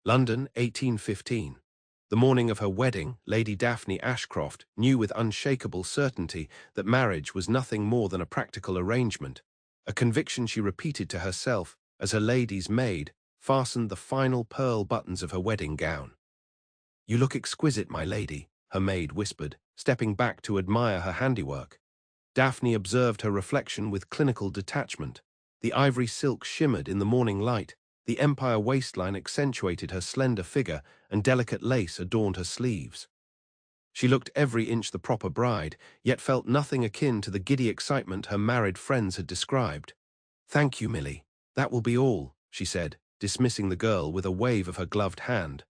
London, 1815. The morning of her wedding, Lady Daphne Ashcroft knew with unshakable certainty that marriage was nothing more than a practical arrangement, a conviction she repeated to herself as her lady's maid fastened the final pearl buttons of her wedding gown. "You look exquisite, my lady," her maid whispered, stepping back to admire her handiwork. Daphne observed her reflection with clinical detachment. The ivory silk shimmered in the morning light, the empire waistline accentuated her slender figure, and delicate lace adorned her sleeves. She looked every inch the proper bride, yet felt nothing akin to the giddy excitement her married friends had described. "Thank you, Millie. That will be all," she said, dismissing the girl with a wave of her gloved hand.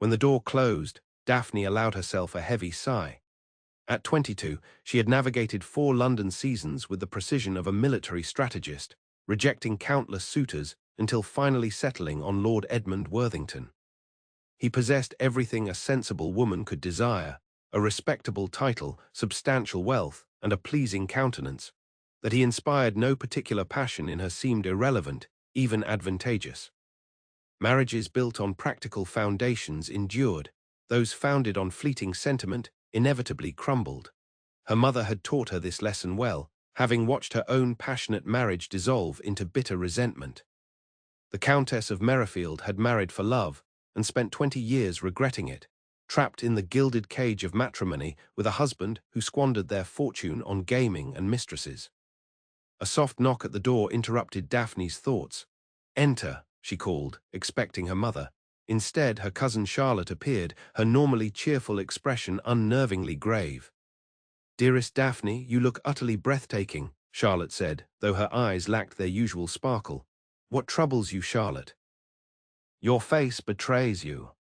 When the door closed, Daphne allowed herself a heavy sigh. At 22, she had navigated 4 London seasons with the precision of a military strategist, rejecting countless suitors until finally settling on Lord Edmund Worthington. He possessed everything a sensible woman could desire: a respectable title, substantial wealth, and a pleasing countenance. That he inspired no particular passion in her seemed irrelevant, even advantageous. Marriages built on practical foundations endured; those founded on fleeting sentiment inevitably crumbled. Her mother had taught her this lesson well, having watched her own passionate marriage dissolve into bitter resentment. The Countess of Merrifield had married for love and spent 20 years regretting it, trapped in the gilded cage of matrimony with a husband who squandered their fortune on gaming and mistresses. A soft knock at the door interrupted Daphne's thoughts. "Enter," she called, expecting her mother. Instead, her cousin Charlotte appeared, her normally cheerful expression unnervingly grave. "Dearest Daphne, you look utterly breathtaking," Charlotte said, though her eyes lacked their usual sparkle. "What troubles you, Charlotte?" "Your face betrays you."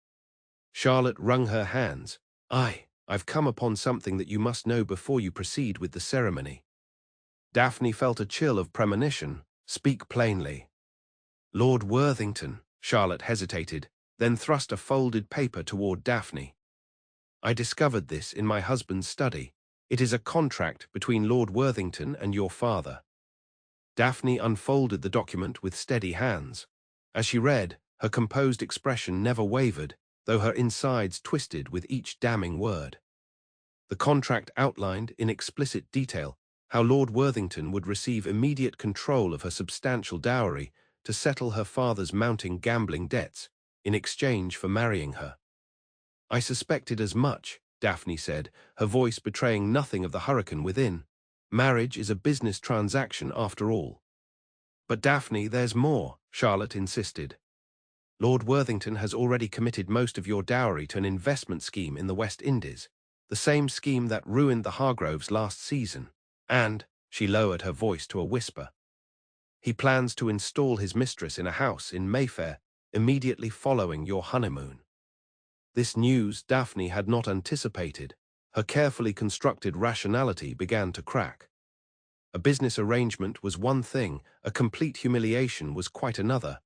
Charlotte wrung her hands. I've come upon something that you must know before you proceed with the ceremony." Daphne felt a chill of premonition. "Speak plainly." "Lord Worthington," Charlotte hesitated, then thrust a folded paper toward Daphne. "I discovered this in my husband's study. It is a contract between Lord Worthington and your father." Daphne unfolded the document with steady hands. As she read, her composed expression never wavered, though her insides twisted with each damning word. The contract outlined, in explicit detail, how Lord Worthington would receive immediate control of her substantial dowry to settle her father's mounting gambling debts, in exchange for marrying her. "I suspected as much," Daphne said, her voice betraying nothing of the hurricane within. "Marriage is a business transaction after all." "But Daphne, there's more," Charlotte insisted. "Lord Worthington has already committed most of your dowry to an investment scheme in the West Indies, the same scheme that ruined the Hargroves last season. And," she lowered her voice to a whisper, "he plans to install his mistress in a house in Mayfair immediately following your honeymoon." This news Daphne had not anticipated. Her carefully constructed rationality began to crack. A business arrangement was one thing, a complete humiliation was quite another.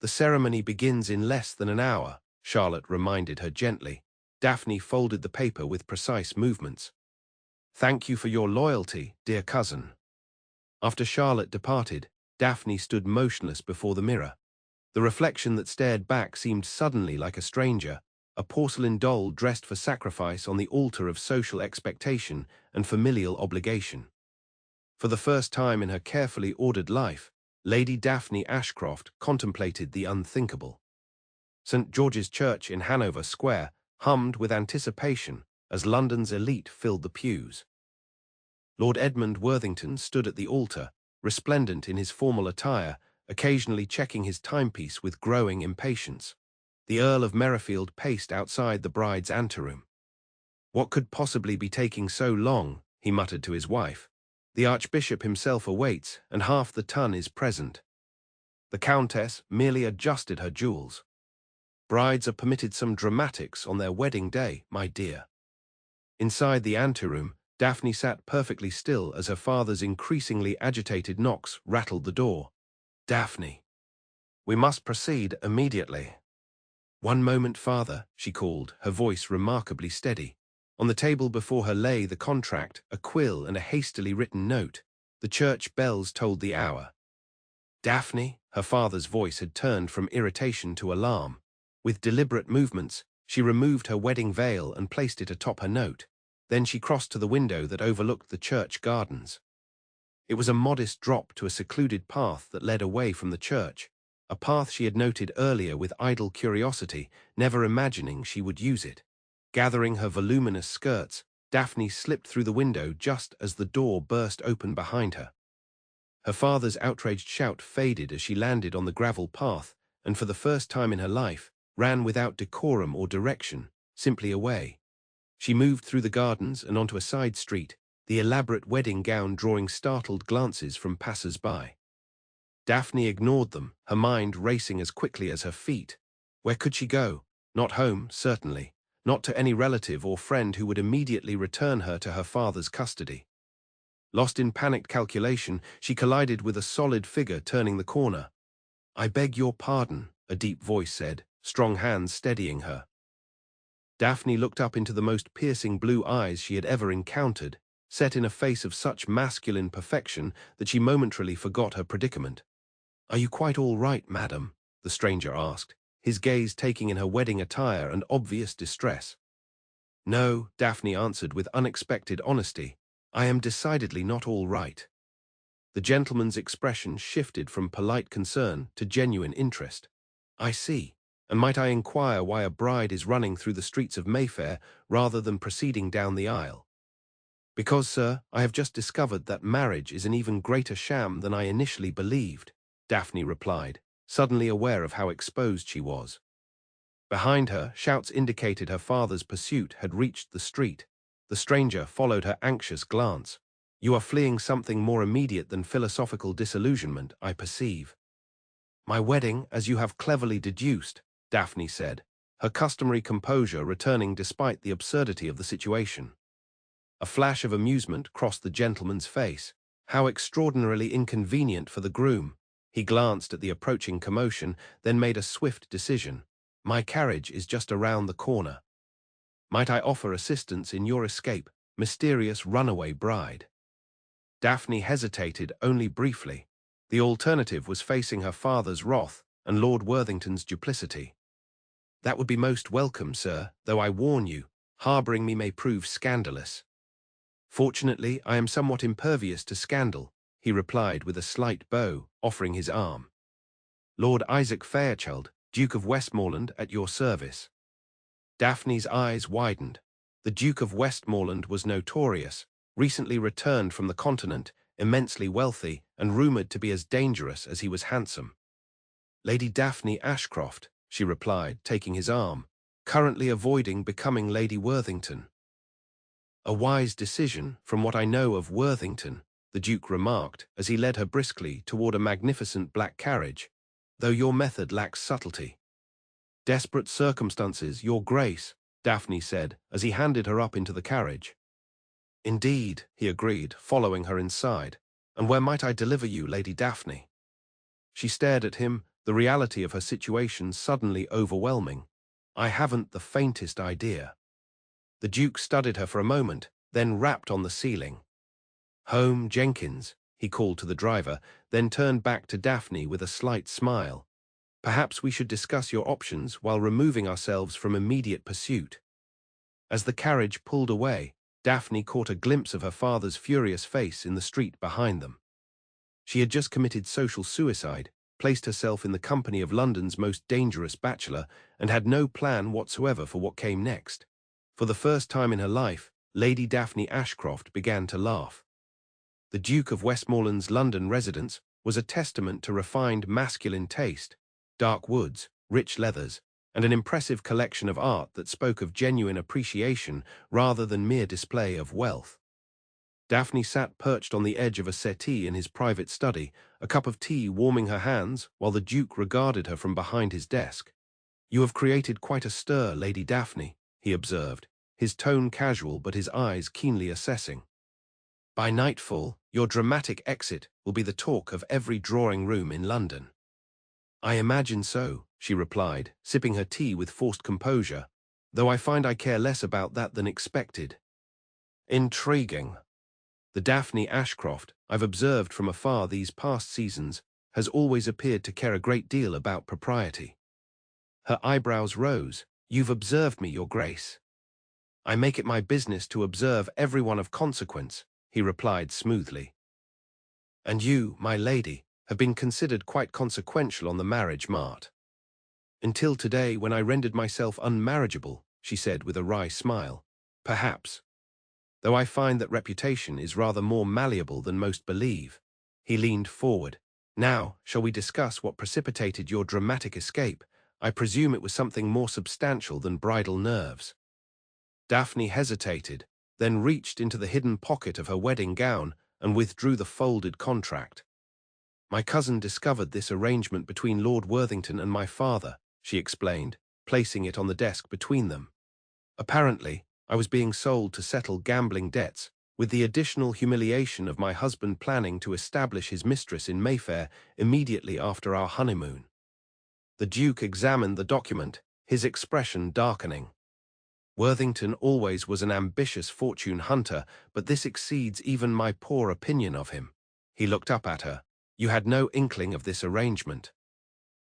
"The ceremony begins in less than an hour," Charlotte reminded her gently. Daphne folded the paper with precise movements. "Thank you for your loyalty, dear cousin." After Charlotte departed, Daphne stood motionless before the mirror. The reflection that stared back seemed suddenly like a stranger, a porcelain doll dressed for sacrifice on the altar of social expectation and familial obligation. For the first time in her carefully ordered life, Lady Daphne Ashcroft contemplated the unthinkable. St. George's Church in Hanover Square hummed with anticipation as London's elite filled the pews. Lord Edmund Worthington stood at the altar, resplendent in his formal attire, occasionally checking his timepiece with growing impatience. The Earl of Merrifield paced outside the bride's anteroom. "What could possibly be taking so long?" he muttered to his wife. "The Archbishop himself awaits, and half the ton is present." The Countess merely adjusted her jewels. "Brides are permitted some dramatics on their wedding day, my dear." Inside the anteroom, Daphne sat perfectly still as her father's increasingly agitated knocks rattled the door. "Daphne, we must proceed immediately." "One moment, father," she called, her voice remarkably steady. On the table before her lay the contract, a quill and a hastily written note. The church bells tolled the hour. "Daphne," her father's voice had turned from irritation to alarm, With deliberate movements, she removed her wedding veil and placed it atop her note. Then she crossed to the window that overlooked the church gardens. It was a modest drop to a secluded path that led away from the church, a path she had noted earlier with idle curiosity, never imagining she would use it. Gathering her voluminous skirts, Daphne slipped through the window just as the door burst open behind her. Her father's outraged shout faded as she landed on the gravel path, and for the first time in her life, ran without decorum or direction, simply away. She moved through the gardens and onto a side street, the elaborate wedding gown drawing startled glances from passers-by. Daphne ignored them, her mind racing as quickly as her feet. Where could she go? Not home, certainly. Not to any relative or friend who would immediately return her to her father's custody. Lost in panicked calculation, she collided with a solid figure turning the corner. "I beg your pardon," a deep voice said, strong hands steadying her. Daphne looked up into the most piercing blue eyes she had ever encountered, set in a face of such masculine perfection that she momentarily forgot her predicament. "Are you quite all right, madam?" the stranger asked, his gaze taking in her wedding attire and obvious distress. "No," Daphne answered with unexpected honesty. "I am decidedly not all right." The gentleman's expression shifted from polite concern to genuine interest. "I see. And might I inquire why a bride is running through the streets of Mayfair rather than proceeding down the aisle?" "Because, sir, I have just discovered that marriage is an even greater sham than I initially believed," Daphne replied, suddenly aware of how exposed she was. Behind her, shouts indicated her father's pursuit had reached the street. The stranger followed her anxious glance. "You are fleeing something more immediate than philosophical disillusionment, I perceive." "My wedding, as you have cleverly deduced," Daphne said, her customary composure returning despite the absurdity of the situation. A flash of amusement crossed the gentleman's face. How extraordinarily inconvenient for the groom. He glanced at the approaching commotion, then made a swift decision. "My carriage is just around the corner. Might I offer assistance in your escape, mysterious runaway bride?" Daphne hesitated only briefly. The alternative was facing her father's wrath and Lord Worthington's duplicity. "That would be most welcome, sir, though I warn you, harboring me may prove scandalous." "Fortunately, I am somewhat impervious to scandal," he replied with a slight bow, offering his arm. "Lord Isaac Fairchild, Duke of Westmoreland, at your service." Daphne's eyes widened. The Duke of Westmoreland was notorious, recently returned from the continent, immensely wealthy, and rumoured to be as dangerous as he was handsome. "Lady Daphne Ashcroft," she replied, taking his arm, "currently avoiding becoming Lady Worthington." "A wise decision, from what I know of Worthington," the Duke remarked as he led her briskly toward a magnificent black carriage, "though your method lacks subtlety." "Desperate circumstances, your grace," Daphne said as he handed her up into the carriage. "Indeed," he agreed, following her inside. "And where might I deliver you, Lady Daphne?" She stared at him, the reality of her situation suddenly overwhelming. "I haven't the faintest idea." The Duke studied her for a moment, then rapped on the ceiling. "Home, Jenkins," he called to the driver, then turned back to Daphne with a slight smile. "Perhaps we should discuss your options while removing ourselves from immediate pursuit." As the carriage pulled away, Daphne caught a glimpse of her father's furious face in the street behind them. She had just committed social suicide, placed herself in the company of London's most dangerous bachelor, and had no plan whatsoever for what came next. For the first time in her life, Lady Daphne Ashcroft began to laugh. The Duke of Westmoreland's London residence was a testament to refined masculine taste, dark woods, rich leathers, and an impressive collection of art that spoke of genuine appreciation rather than mere display of wealth. Daphne sat perched on the edge of a settee in his private study, a cup of tea warming her hands while the Duke regarded her from behind his desk. "You have created quite a stir, Lady Daphne," he observed, his tone casual but his eyes keenly assessing. "By nightfall, your dramatic exit will be the talk of every drawing-room in London." "I imagine so," she replied, sipping her tea with forced composure, "though I find I care less about that than expected." "Intriguing." The Daphne Ashcroft I've observed from afar these past seasons has always appeared to care a great deal about propriety. Her eyebrows rose. "You've observed me, your grace." "I make it my business to observe everyone of consequence," he replied smoothly. "And you, my lady, have been considered quite consequential on the marriage mart." "Until today, when I rendered myself unmarriageable," she said with a wry smile. "Perhaps. Though I find that reputation is rather more malleable than most believe." He leaned forward. "Now, shall we discuss what precipitated your dramatic escape? I presume it was something more substantial than bridal nerves." Daphne hesitated, then reached into the hidden pocket of her wedding gown and withdrew the folded contract. "My cousin discovered this arrangement between Lord Worthington and my father," she explained, placing it on the desk between them. "Apparently, I was being sold to settle gambling debts, with the additional humiliation of my husband planning to establish his mistress in Mayfair immediately after our honeymoon." The Duke examined the document, his expression darkening. "Worthington always was an ambitious fortune hunter, but this exceeds even my poor opinion of him." He looked up at her. "You had no inkling of this arrangement."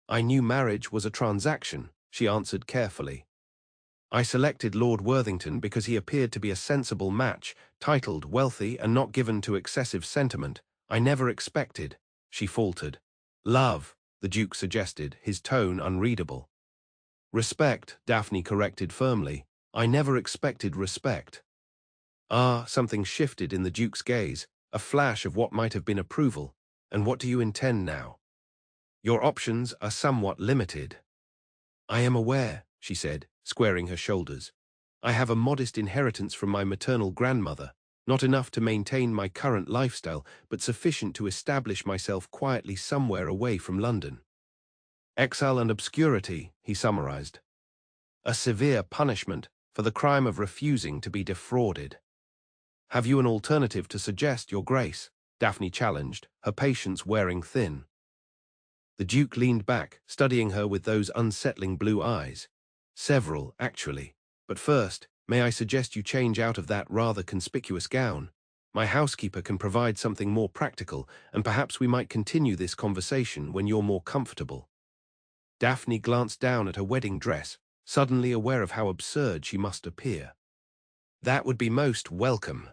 "I knew marriage was a transaction," she answered carefully. "I selected Lord Worthington because he appeared to be a sensible match, titled, wealthy, and not given to excessive sentiment. I never expected," she faltered. "Love," the Duke suggested, his tone unreadable. "Respect," Daphne corrected firmly. "I never expected respect." Ah, something shifted in the Duke's gaze, a flash of what might have been approval. "And what do you intend now?" "Your options are somewhat limited." "I am aware," she said, squaring her shoulders. "I have a modest inheritance from my maternal grandmother, not enough to maintain my current lifestyle, but sufficient to establish myself quietly somewhere away from London." "Exile and obscurity," he summarized. "A severe punishment for the crime of refusing to be defrauded." "Have you an alternative to suggest, your grace?" Daphne challenged, her patience wearing thin. The Duke leaned back, studying her with those unsettling blue eyes. "Several, actually. But first, may I suggest you change out of that rather conspicuous gown? My housekeeper can provide something more practical, and perhaps we might continue this conversation when you're more comfortable." Daphne glanced down at her wedding dress, suddenly aware of how absurd she must appear. "That would be most welcome."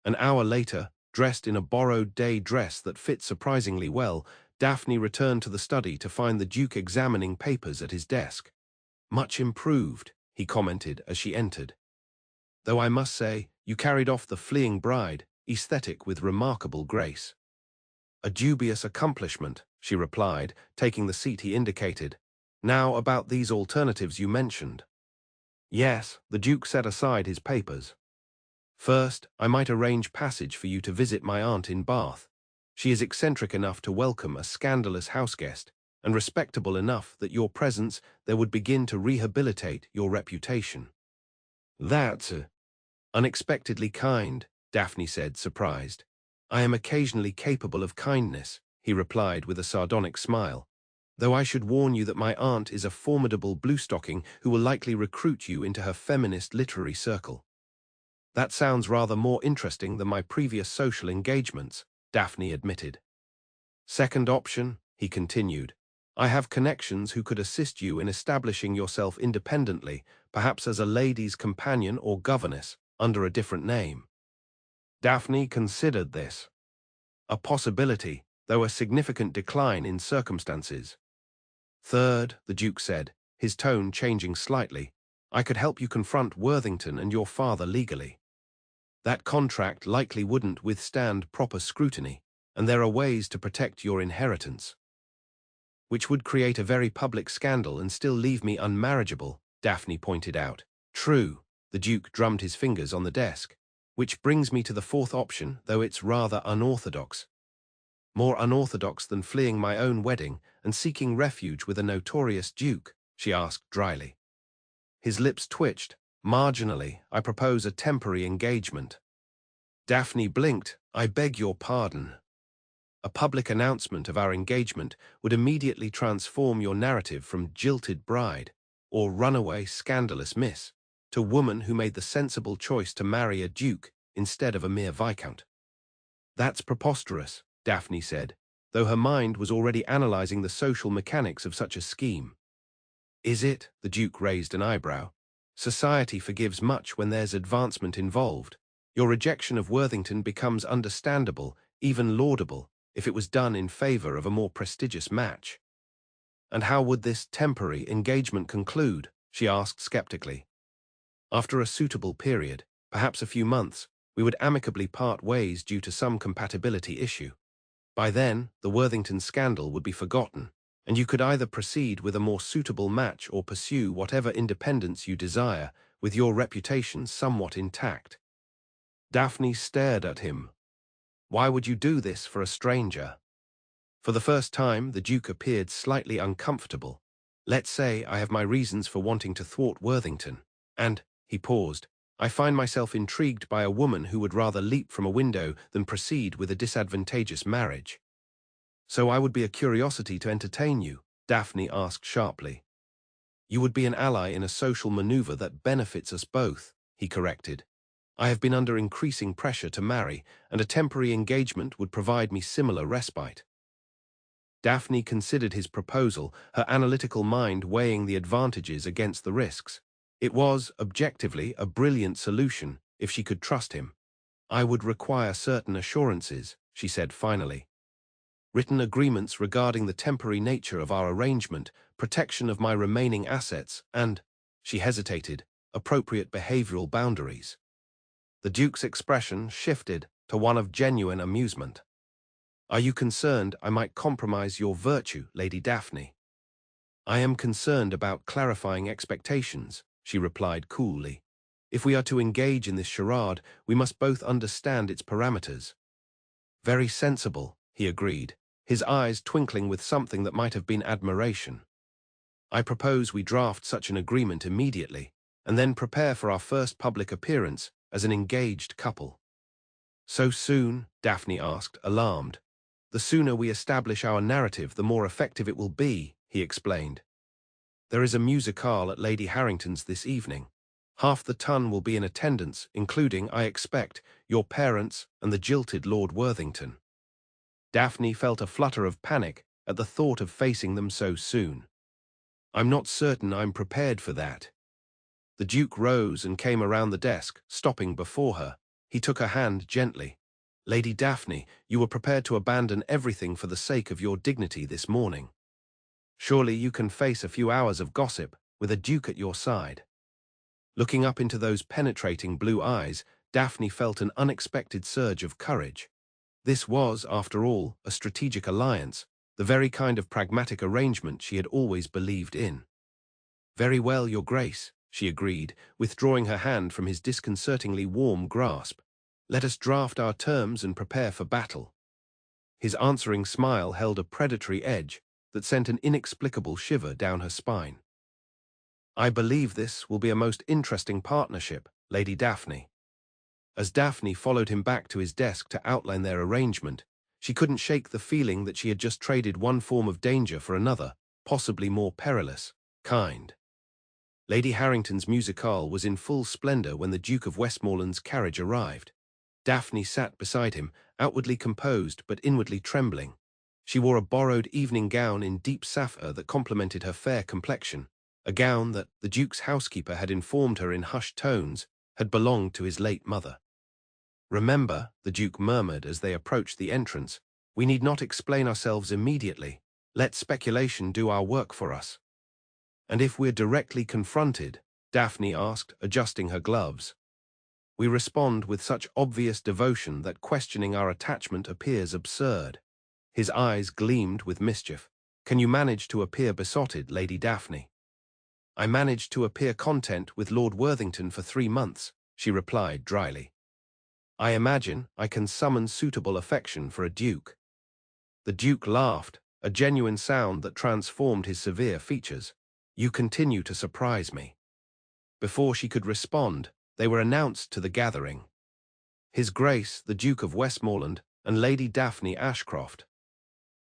An hour later, dressed in a borrowed day dress that fit surprisingly well, Daphne returned to the study to find the Duke examining papers at his desk. "Much improved," he commented as she entered. "Though I must say, you carried off the fleeing bride, aesthetic with remarkable grace." "A dubious accomplishment," she replied, taking the seat he indicated. "Now about these alternatives you mentioned." "Yes," the Duke set aside his papers. "First, I might arrange passage for you to visit my aunt in Bath. She is eccentric enough to welcome a scandalous houseguest, and respectable enough that your presence there would begin to rehabilitate your reputation." "That's unexpectedly kind," Daphne said, surprised. "I am occasionally capable of kindness," he replied with a sardonic smile. "Though I should warn you that my aunt is a formidable bluestocking who will likely recruit you into her feminist literary circle." "That sounds rather more interesting than my previous social engagements," Daphne admitted. "Second option," he continued. "I have connections who could assist you in establishing yourself independently, perhaps as a lady's companion or governess, under a different name." Daphne considered this. A possibility, though a significant decline in circumstances. "Third," the Duke said, his tone changing slightly, "I could help you confront Worthington and your father legally. That contract likely wouldn't withstand proper scrutiny, and there are ways to protect your inheritance." "Which would create a very public scandal and still leave me unmarriageable," Daphne pointed out. "True," the Duke drummed his fingers on the desk. "Which brings me to the fourth option, though it's rather unorthodox." "More unorthodox than fleeing my own wedding and seeking refuge with a notorious duke?" she asked dryly. His lips twitched. "Marginally, I propose a temporary engagement." Daphne blinked. "I beg your pardon." "A public announcement of our engagement would immediately transform your narrative from jilted bride or runaway scandalous miss to woman who made the sensible choice to marry a duke instead of a mere viscount." "That's preposterous," Daphne said, though her mind was already analyzing the social mechanics of such a scheme. Is it? The Duke raised an eyebrow. Society forgives much when there's advancement involved. Your rejection of Worthington becomes understandable, even laudable, if it was done in favor of a more prestigious match. And how would this temporary engagement conclude? She asked skeptically. After a suitable period, perhaps a few months, we would amicably part ways due to some compatibility issue. By then, the Worthington scandal would be forgotten, and you could either proceed with a more suitable match or pursue whatever independence you desire, with your reputation somewhat intact. Daphne stared at him. Why would you do this for a stranger? For the first time, the Duke appeared slightly uncomfortable. Let's say I have my reasons for wanting to thwart Worthington, and, he paused, I find myself intrigued by a woman who would rather leap from a window than proceed with a disadvantageous marriage. So I would be a curiosity to entertain you, Daphne asked sharply. You would be an ally in a social maneuver that benefits us both, he corrected. I have been under increasing pressure to marry, and a temporary engagement would provide me similar respite. Daphne considered his proposal, her analytical mind weighing the advantages against the risks. It was, objectively, a brilliant solution, if she could trust him. I would require certain assurances, she said finally. Written agreements regarding the temporary nature of our arrangement, protection of my remaining assets, and, she hesitated, appropriate behavioral boundaries. The Duke's expression shifted to one of genuine amusement. Are you concerned I might compromise your virtue, Lady Daphne? I am concerned about clarifying expectations, she replied coolly. If we are to engage in this charade, we must both understand its parameters. Very sensible, he agreed, his eyes twinkling with something that might have been admiration. I propose we draft such an agreement immediately, and then prepare for our first public appearance as an engaged couple. So soon? Daphne asked, alarmed. The sooner we establish our narrative, the more effective it will be, he explained. There is a musicale at Lady Harrington's this evening. Half the ton will be in attendance, including, I expect, your parents and the jilted Lord Worthington. Daphne felt a flutter of panic at the thought of facing them so soon. I'm not certain I'm prepared for that. The Duke rose and came around the desk, stopping before her. He took her hand gently. Lady Daphne, you were prepared to abandon everything for the sake of your dignity this morning. Surely you can face a few hours of gossip with a duke at your side. Looking up into those penetrating blue eyes, Daphne felt an unexpected surge of courage. This was, after all, a strategic alliance, the very kind of pragmatic arrangement she had always believed in. Very well, Your Grace, she agreed, withdrawing her hand from his disconcertingly warm grasp. Let us draft our terms and prepare for battle. His answering smile held a predatory edge that sent an inexplicable shiver down her spine. I believe this will be a most interesting partnership, Lady Daphne. As Daphne followed him back to his desk to outline their arrangement, she couldn't shake the feeling that she had just traded one form of danger for another, possibly more perilous, kind. Lady Harrington's musicale was in full splendor when the Duke of Westmoreland's carriage arrived. Daphne sat beside him, outwardly composed but inwardly trembling. She wore a borrowed evening gown in deep sapphire that complemented her fair complexion, a gown that, the Duke's housekeeper had informed her in hushed tones, had belonged to his late mother. Remember, the Duke murmured as they approached the entrance, we need not explain ourselves immediately. Let speculation do our work for us. And if we're directly confronted, Daphne asked, adjusting her gloves. We respond with such obvious devotion that questioning our attachment appears absurd. His eyes gleamed with mischief. Can you manage to appear besotted, Lady Daphne? I managed to appear content with Lord Worthington for 3 months, she replied dryly. I imagine I can summon suitable affection for a duke. The Duke laughed, a genuine sound that transformed his severe features. You continue to surprise me. Before she could respond, they were announced to the gathering. His Grace, the Duke of Westmoreland, and Lady Daphne Ashcroft.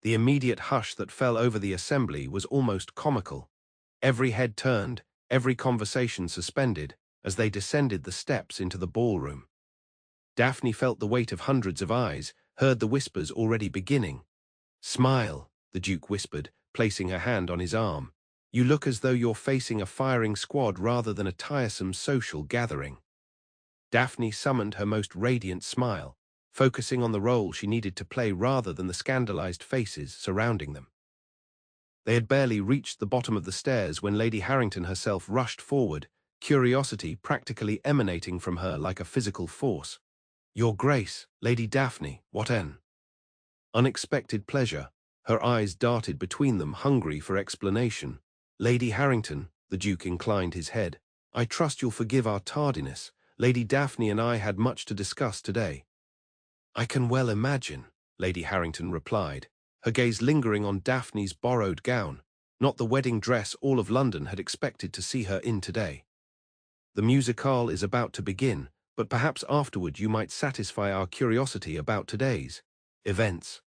The immediate hush that fell over the assembly was almost comical. Every head turned, every conversation suspended, as they descended the steps into the ballroom. Daphne felt the weight of hundreds of eyes, heard the whispers already beginning. Smile, the Duke whispered, placing her hand on his arm. You look as though you're facing a firing squad rather than a tiresome social gathering." Daphne summoned her most radiant smile, focusing on the role she needed to play rather than the scandalized faces surrounding them. They had barely reached the bottom of the stairs when Lady Harrington herself rushed forward, curiosity practically emanating from her like a physical force. "Your Grace, Lady Daphne, what an unexpected pleasure." Her eyes darted between them, hungry for explanation. "Lady Harrington," the Duke inclined his head, "I trust you'll forgive our tardiness. Lady Daphne and I had much to discuss today." "I can well imagine," Lady Harrington replied, her gaze lingering on Daphne's borrowed gown, not the wedding dress all of London had expected to see her in today. "The musicale is about to begin, but perhaps afterward you might satisfy our curiosity about today's events."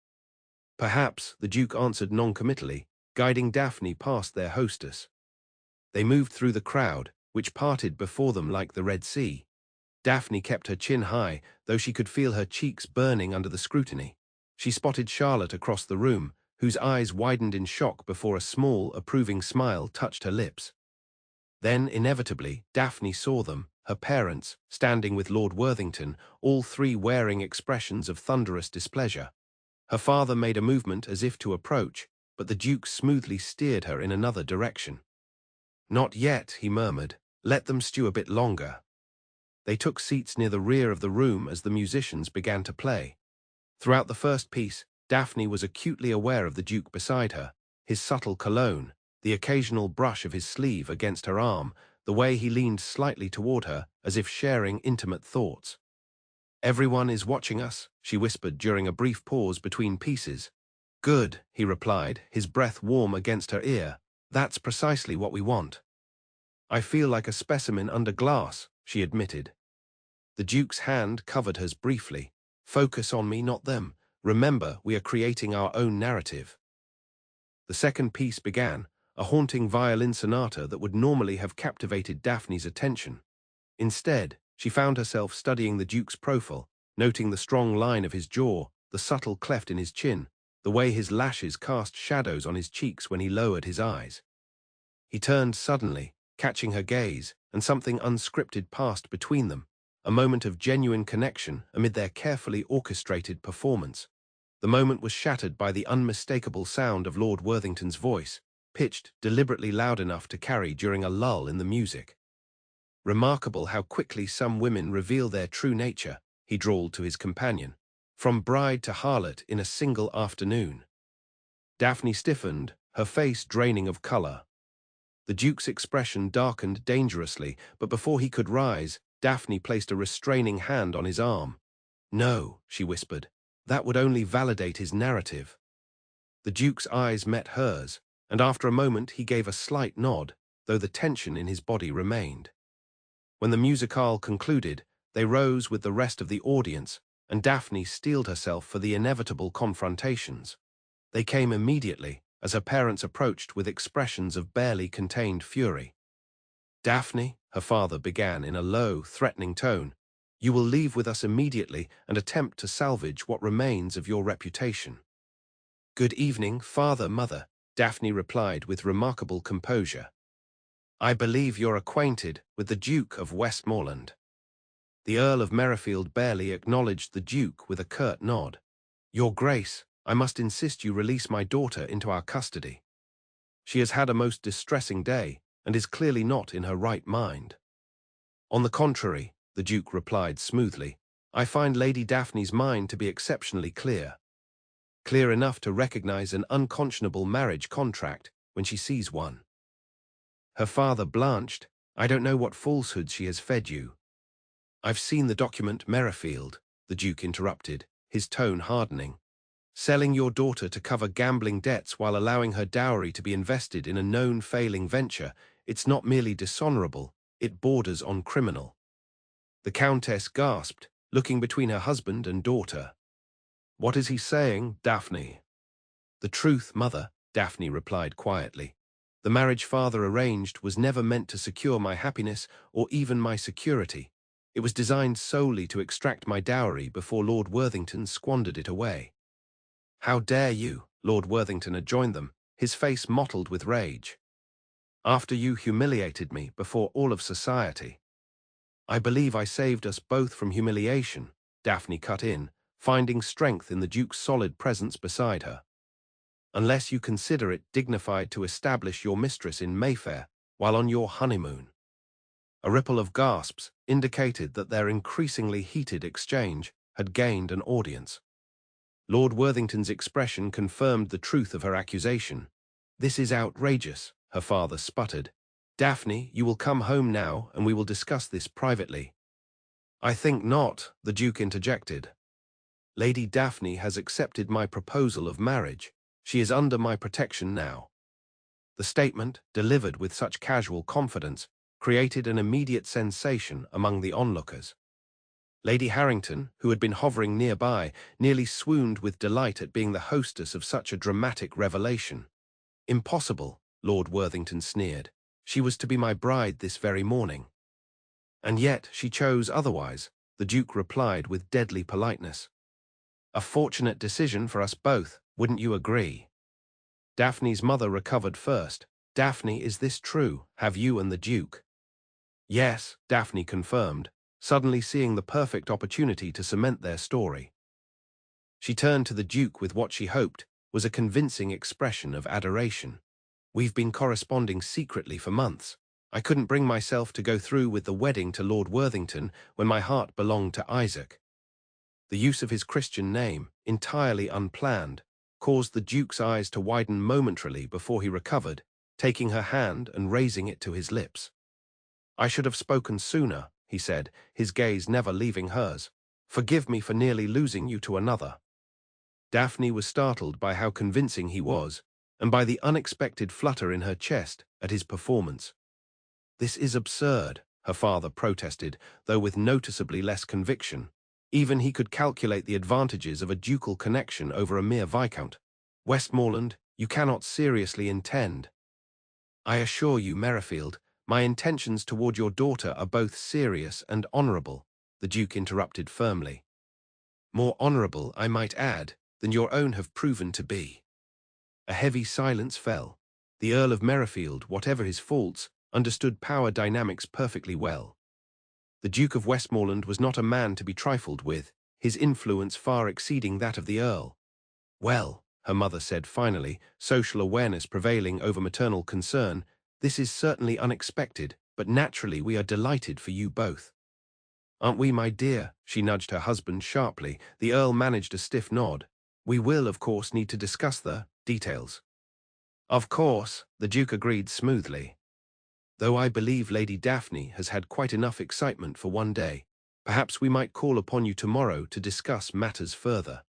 "Perhaps," the Duke answered noncommittally, guiding Daphne past their hostess. They moved through the crowd, which parted before them like the Red Sea. Daphne kept her chin high, though she could feel her cheeks burning under the scrutiny. She spotted Charlotte across the room, whose eyes widened in shock before a small, approving smile touched her lips. Then, inevitably, Daphne saw them, her parents, standing with Lord Worthington, all three wearing expressions of thunderous displeasure. Her father made a movement as if to approach, but the Duke smoothly steered her in another direction. "Not yet," he murmured. "Let them stew a bit longer." They took seats near the rear of the room as the musicians began to play. Throughout the first piece, Daphne was acutely aware of the Duke beside her, his subtle cologne, the occasional brush of his sleeve against her arm, the way he leaned slightly toward her, as if sharing intimate thoughts. "Everyone is watching us," she whispered during a brief pause between pieces. "Good," he replied, his breath warm against her ear. "That's precisely what we want." "I feel like a specimen under glass," she admitted. The Duke's hand covered hers briefly. "Focus on me, not them. Remember, we are creating our own narrative." The second piece began, a haunting violin sonata that would normally have captivated Daphne's attention. Instead, she found herself studying the Duke's profile, noting the strong line of his jaw, the subtle cleft in his chin, the way his lashes cast shadows on his cheeks when he lowered his eyes. He turned suddenly, catching her gaze, and something unscripted passed between them, a moment of genuine connection amid their carefully orchestrated performance. The moment was shattered by the unmistakable sound of Lord Worthington's voice, pitched deliberately loud enough to carry during a lull in the music. "Remarkable how quickly some women reveal their true nature," he drawled to his companion. "From bride to harlot in a single afternoon." Daphne stiffened, her face draining of color. The Duke's expression darkened dangerously, but before he could rise, Daphne placed a restraining hand on his arm. "No," she whispered. "That would only validate his narrative." The Duke's eyes met hers, and after a moment he gave a slight nod, though the tension in his body remained. When the musicale concluded, they rose with the rest of the audience, and Daphne steeled herself for the inevitable confrontations. They came immediately, as her parents approached with expressions of barely contained fury. "Daphne," her father began in a low, threatening tone, "you will leave with us immediately and attempt to salvage what remains of your reputation." "Good evening, father, mother," Daphne replied with remarkable composure. "I believe you're acquainted with the Duke of Westmoreland." The Earl of Merrifield barely acknowledged the Duke with a curt nod. "Your Grace, I must insist you release my daughter into our custody. She has had a most distressing day and is clearly not in her right mind." "On the contrary," the Duke replied smoothly, "I find Lady Daphne's mind to be exceptionally clear. Clear enough to recognize an unconscionable marriage contract when she sees one." Her father blanched. "I don't know what falsehoods she has fed you." "I've seen the document, Merrifield," the Duke interrupted, his tone hardening. "Selling your daughter to cover gambling debts while allowing her dowry to be invested in a known failing venture, it's not merely dishonorable, it borders on criminal." The Countess gasped, looking between her husband and daughter. "What is he saying, Daphne?" "The truth, mother," Daphne replied quietly. "The marriage father arranged was never meant to secure my happiness or even my security. It was designed solely to extract my dowry before Lord Worthington squandered it away." "How dare you?" Lord Worthington had joined them, his face mottled with rage. After you humiliated me before all of society. I believe I saved us both from humiliation, Daphne cut in, finding strength in the Duke's solid presence beside her. Unless you consider it dignified to establish your mistress in Mayfair while on your honeymoon. A ripple of gasps indicated that their increasingly heated exchange had gained an audience. Lord Worthington's expression confirmed the truth of her accusation. "This is outrageous," her father sputtered. "Daphne, you will come home now and we will discuss this privately." "I think not," the Duke interjected. "Lady Daphne has accepted my proposal of marriage. She is under my protection now." The statement, delivered with such casual confidence, created an immediate sensation among the onlookers. Lady Harrington, who had been hovering nearby, nearly swooned with delight at being the hostess of such a dramatic revelation. "Impossible," Lord Worthington sneered. "She was to be my bride this very morning." "And yet she chose otherwise," the Duke replied with deadly politeness. "A fortunate decision for us both, wouldn't you agree?" Daphne's mother recovered first. "Daphne, is this true? Have you and the Duke?" "Yes," Daphne confirmed, suddenly seeing the perfect opportunity to cement their story. She turned to the Duke with what she hoped was a convincing expression of adoration. "We've been corresponding secretly for months. I couldn't bring myself to go through with the wedding to Lord Worthington when my heart belonged to Isaac." The use of his Christian name, entirely unplanned, caused the Duke's eyes to widen momentarily before he recovered, taking her hand and raising it to his lips. "I should have spoken sooner," he said, his gaze never leaving hers. "Forgive me for nearly losing you to another." Daphne was startled by how convincing he was, and by the unexpected flutter in her chest at his performance. "This is absurd," her father protested, though with noticeably less conviction. Even he could calculate the advantages of a ducal connection over a mere viscount. "Westmoreland, you cannot seriously intend—" "I assure you, Merrifield, my intentions toward your daughter are both serious and honorable," the Duke interrupted firmly. "More honorable, I might add, than your own have proven to be." A heavy silence fell. The Earl of Merrifield, whatever his faults, understood power dynamics perfectly well. The Duke of Westmoreland was not a man to be trifled with, his influence far exceeding that of the Earl. "Well," her mother said finally, social awareness prevailing over maternal concern, "this is certainly unexpected, but naturally we are delighted for you both." "Aren't we, my dear?" She nudged her husband sharply. The Earl managed a stiff nod. "We will, of course, need to discuss the details." "Of course," the Duke agreed smoothly. "Though I believe Lady Daphne has had quite enough excitement for one day. Perhaps we might call upon you tomorrow to discuss matters further."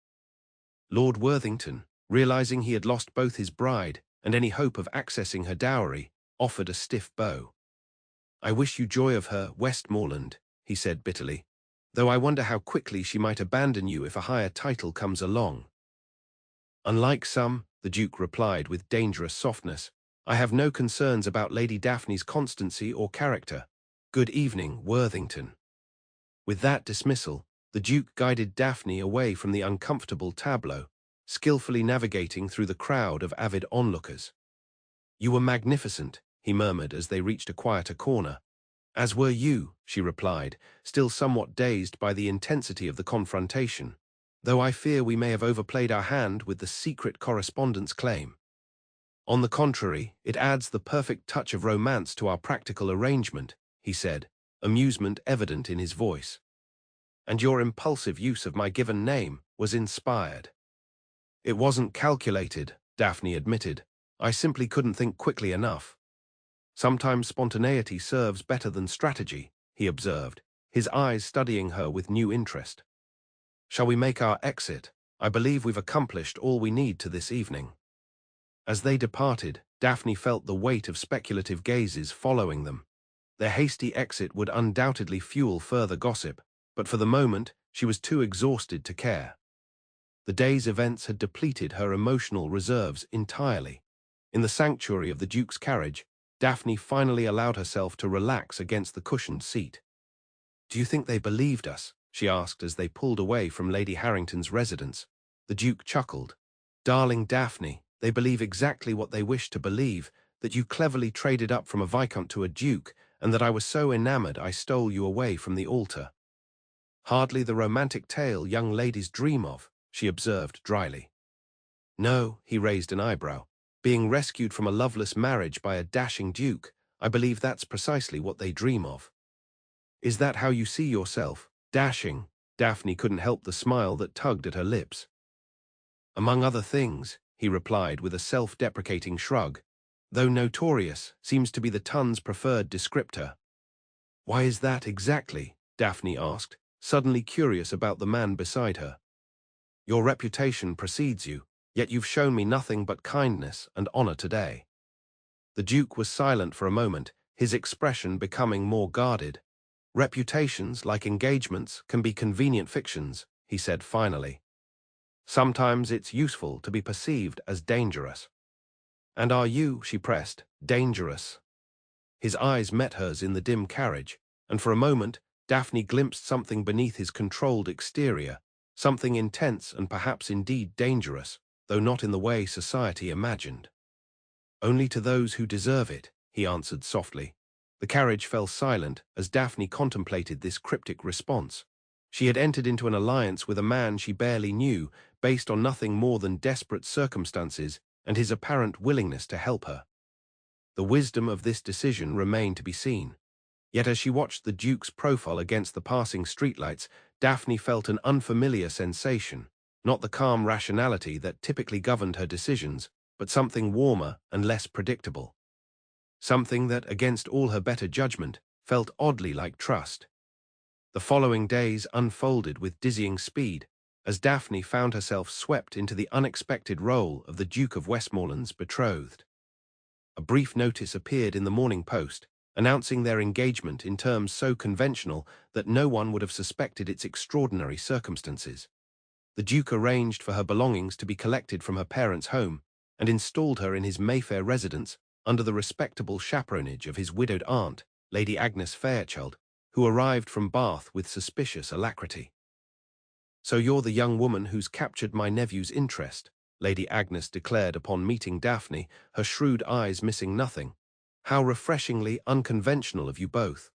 Lord Worthington, realizing he had lost both his bride and any hope of accessing her dowry, offered a stiff bow. "I wish you joy of her, Westmoreland," he said bitterly, "though I wonder how quickly she might abandon you if a higher title comes along." "Unlike some," the Duke replied with dangerous softness, "I have no concerns about Lady Daphne's constancy or character. Good evening, Worthington." With that dismissal, the Duke guided Daphne away from the uncomfortable tableau, skillfully navigating through the crowd of avid onlookers. "You were magnificent," he murmured as they reached a quieter corner. "As were you," she replied, still somewhat dazed by the intensity of the confrontation, "though I fear we may have overplayed our hand with the secret correspondence claim. On the contrary, it adds the perfect touch of romance to our practical arrangement," he said, amusement evident in his voice. "And your impulsive use of my given name was inspired." "It wasn't calculated," Daphne admitted. "I simply couldn't think quickly enough." "Sometimes spontaneity serves better than strategy," he observed, his eyes studying her with new interest. "Shall we make our exit? I believe we've accomplished all we need to this evening." As they departed, Daphne felt the weight of speculative gazes following them. Their hasty exit would undoubtedly fuel further gossip, but for the moment, she was too exhausted to care. The day's events had depleted her emotional reserves entirely. In the sanctuary of the Duke's carriage, Daphne finally allowed herself to relax against the cushioned seat. "Do you think they believed us?" she asked as they pulled away from Lady Harrington's residence. The Duke chuckled. "Darling Daphne, they believe exactly what they wish to believe. that you cleverly traded up from a viscount to a duke, and that I was so enamored I stole you away from the altar. Hardly the romantic tale young ladies dream of, she observed dryly. No, he raised an eyebrow. Being rescued from a loveless marriage by a dashing duke, I believe that's precisely what they dream of. Is that how you see yourself, dashing? Daphne couldn't help the smile that tugged at her lips. Among other things, he replied with a self-deprecating shrug, though notorious seems to be the ton's preferred descriptor. Why is that exactly? Daphne asked, suddenly curious about the man beside her. Your reputation precedes you, yet you've shown me nothing but kindness and honor today. The Duke was silent for a moment, his expression becoming more guarded. Reputations, like engagements, can be convenient fictions, he said finally. Sometimes it's useful to be perceived as dangerous. And are you, she pressed, dangerous? His eyes met hers in the dim carriage, and for a moment, Daphne glimpsed something beneath his controlled exterior, something intense and perhaps indeed dangerous, though not in the way society imagined. Only to those who deserve it, he answered softly. The carriage fell silent as Daphne contemplated this cryptic response. She had entered into an alliance with a man she barely knew, based on nothing more than desperate circumstances and his apparent willingness to help her. The wisdom of this decision remained to be seen. Yet as she watched the Duke's profile against the passing streetlights, Daphne felt an unfamiliar sensation, not the calm rationality that typically governed her decisions, but something warmer and less predictable. Something that, against all her better judgment, felt oddly like trust. The following days unfolded with dizzying speed, as Daphne found herself swept into the unexpected role of the Duke of Westmoreland's betrothed. A brief notice appeared in the Morning Post, announcing their engagement in terms so conventional that no one would have suspected its extraordinary circumstances. The Duke arranged for her belongings to be collected from her parents' home and installed her in his Mayfair residence under the respectable chaperonage of his widowed aunt, Lady Agnes Fairchild, who arrived from Bath with suspicious alacrity. "So you're the young woman who's captured my nephew's interest," Lady Agnes declared upon meeting Daphne, her shrewd eyes missing nothing. "How refreshingly unconventional of you both."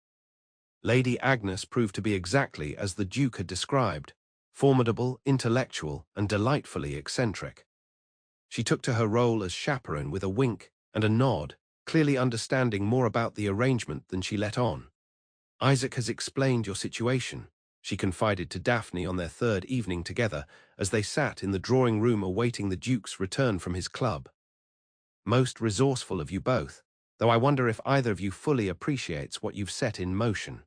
Lady Agnes proved to be exactly as the Duke had described, formidable, intellectual, and delightfully eccentric. She took to her role as chaperone with a wink and a nod, clearly understanding more about the arrangement than she let on. "Isaac has explained your situation," she confided to Daphne on their third evening together as they sat in the drawing room awaiting the Duke's return from his club. "Most resourceful of you both, though I wonder if either of you fully appreciates what you've set in motion."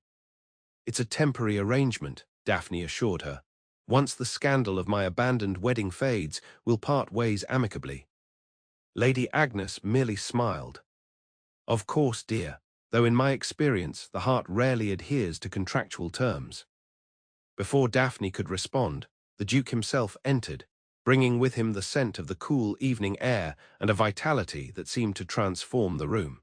"It's a temporary arrangement," Daphne assured her. "Once the scandal of my abandoned wedding fades, we'll part ways amicably." Lady Agnes merely smiled. "Of course, dear, though in my experience the heart rarely adheres to contractual terms." Before Daphne could respond, the Duke himself entered, bringing with him the scent of the cool evening air and a vitality that seemed to transform the room.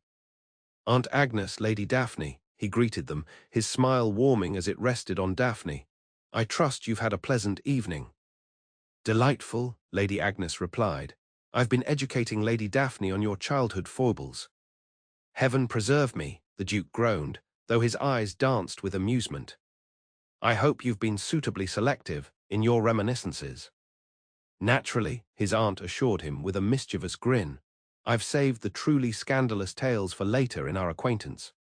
"Aunt Agnes, Lady Daphne," he greeted them, his smile warming as it rested on Daphne. "I trust you've had a pleasant evening." "Delightful," Lady Agnes replied. "I've been educating Lady Daphne on your childhood foibles." "Heaven preserve me," the Duke groaned, though his eyes danced with amusement. "I hope you've been suitably selective in your reminiscences." "Naturally," his aunt assured him with a mischievous grin. "I've saved the truly scandalous tales for later in our acquaintance."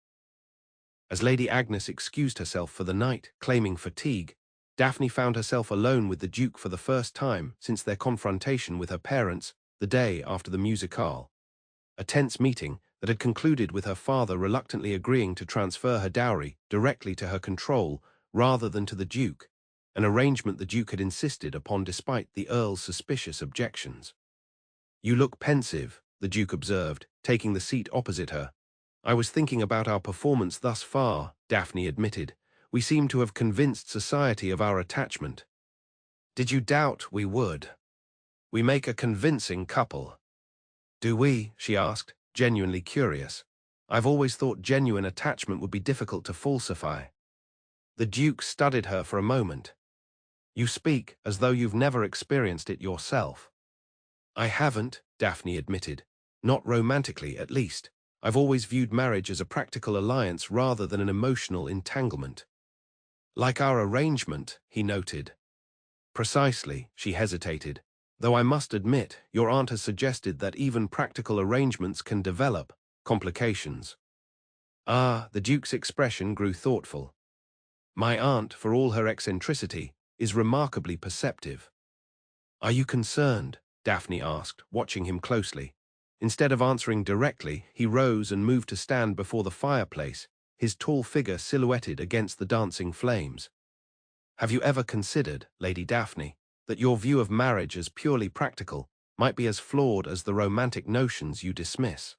As Lady Agnes excused herself for the night, claiming fatigue, Daphne found herself alone with the Duke for the first time since their confrontation with her parents the day after the musicale. A tense meeting that had concluded with her father reluctantly agreeing to transfer her dowry directly to her control rather than to the Duke, an arrangement the Duke had insisted upon despite the Earl's suspicious objections. "You look pensive," the Duke observed, taking the seat opposite her. "I was thinking about our performance thus far," Daphne admitted. "We seem to have convinced society of our attachment." "Did you doubt we would? We make a convincing couple." "Do we?" she asked, genuinely curious. "I've always thought genuine attachment would be difficult to falsify." The Duke studied her for a moment. "You speak as though you've never experienced it yourself." "I haven't," Daphne admitted. "Not romantically, at least. I've always viewed marriage as a practical alliance rather than an emotional entanglement. Like our arrangement, he noted. Precisely, she hesitated. Though I must admit, your aunt has suggested that even practical arrangements can develop complications. Ah, the Duke's expression grew thoughtful. My aunt, for all her eccentricity, is remarkably perceptive. Are you concerned? Daphne asked, watching him closely. Instead of answering directly, he rose and moved to stand before the fireplace, his tall figure silhouetted against the dancing flames. Have you ever considered, Lady Daphne, that your view of marriage as purely practical might be as flawed as the romantic notions you dismiss?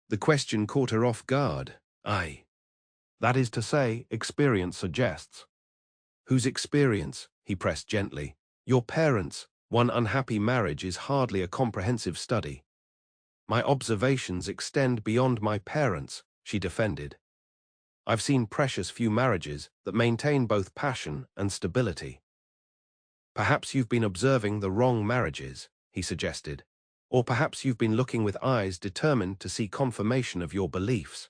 The question caught her off guard. Aye. That is to say, experience suggests. Whose experience? He pressed gently. Your parents'. One unhappy marriage is hardly a comprehensive study. My observations extend beyond my parents, she defended. I've seen precious few marriages that maintain both passion and stability. Perhaps you've been observing the wrong marriages, he suggested. Or perhaps you've been looking with eyes determined to see confirmation of your beliefs.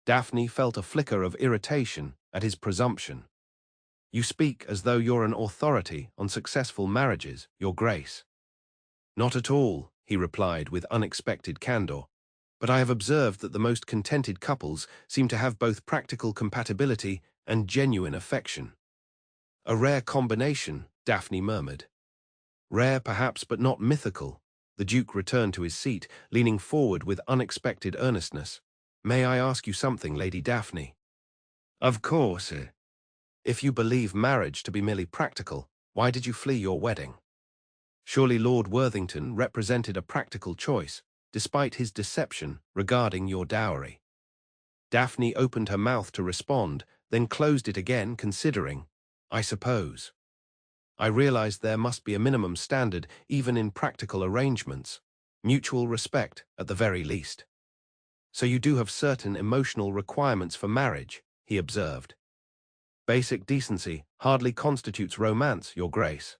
Daphne felt a flicker of irritation at his presumption. You speak as though you're an authority on successful marriages, Your Grace. Not at all, he replied with unexpected candor. But I have observed that the most contented couples seem to have both practical compatibility and genuine affection. A rare combination, Daphne murmured. Rare perhaps, but not mythical. The Duke returned to his seat, leaning forward with unexpected earnestness. May I ask you something, Lady Daphne? Of course. If you believe marriage to be merely practical, why did you flee your wedding? Surely Lord Worthington represented a practical choice, despite his deception regarding your dowry. Daphne opened her mouth to respond, then closed it again, considering. I suppose. I realized there must be a minimum standard even in practical arrangements. Mutual respect, at the very least. So you do have certain emotional requirements for marriage, he observed. Basic decency hardly constitutes romance, Your Grace.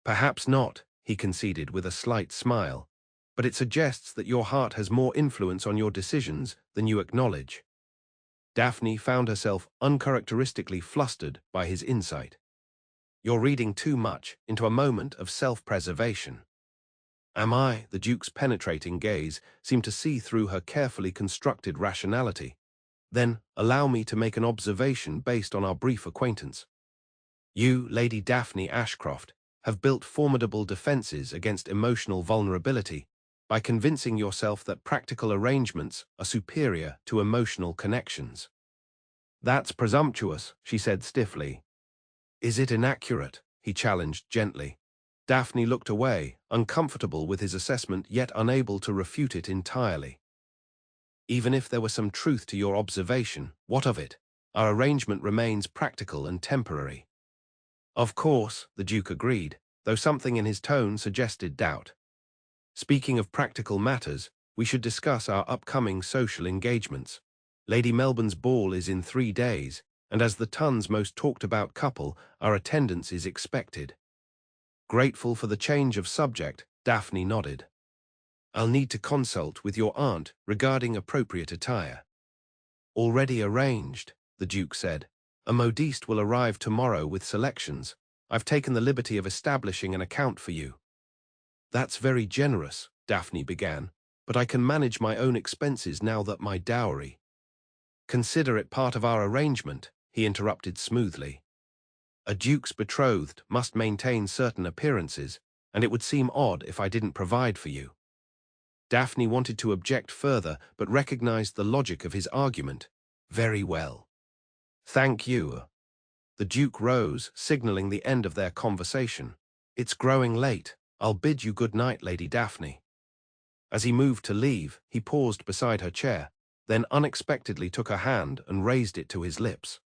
Perhaps not, he conceded with a slight smile, but it suggests that your heart has more influence on your decisions than you acknowledge. Daphne found herself uncharacteristically flustered by his insight. You're reading too much into a moment of self-preservation. Am I? The Duke's penetrating gaze seemed to see through her carefully constructed rationality. Then, allow me to make an observation based on our brief acquaintance. You, Lady Daphne Ashcroft, have built formidable defenses against emotional vulnerability by convincing yourself that practical arrangements are superior to emotional connections. That's presumptuous, she said stiffly. Is it inaccurate? He challenged gently. Daphne looked away, uncomfortable with his assessment yet unable to refute it entirely. Even if there were some truth to your observation, what of it? Our arrangement remains practical and temporary. Of course, the Duke agreed, though something in his tone suggested doubt. Speaking of practical matters, we should discuss our upcoming social engagements. Lady Melbourne's ball is in 3 days, and as the Ton's most talked-about couple, our attendance is expected. Grateful for the change of subject, Daphne nodded. I'll need to consult with your aunt regarding appropriate attire. Already arranged, the Duke said. A modiste will arrive tomorrow with selections. I've taken the liberty of establishing an account for you. That's very generous, Daphne began, but I can manage my own expenses now that my dowry. Consider it part of our arrangement, he interrupted smoothly. A duke's betrothed must maintain certain appearances, and it would seem odd if I didn't provide for you. Daphne wanted to object further, but recognized the logic of his argument. Very well. Thank you. The Duke rose, signaling the end of their conversation. It's growing late. I'll bid you good night, Lady Daphne. As he moved to leave, he paused beside her chair, then unexpectedly took her hand and raised it to his lips.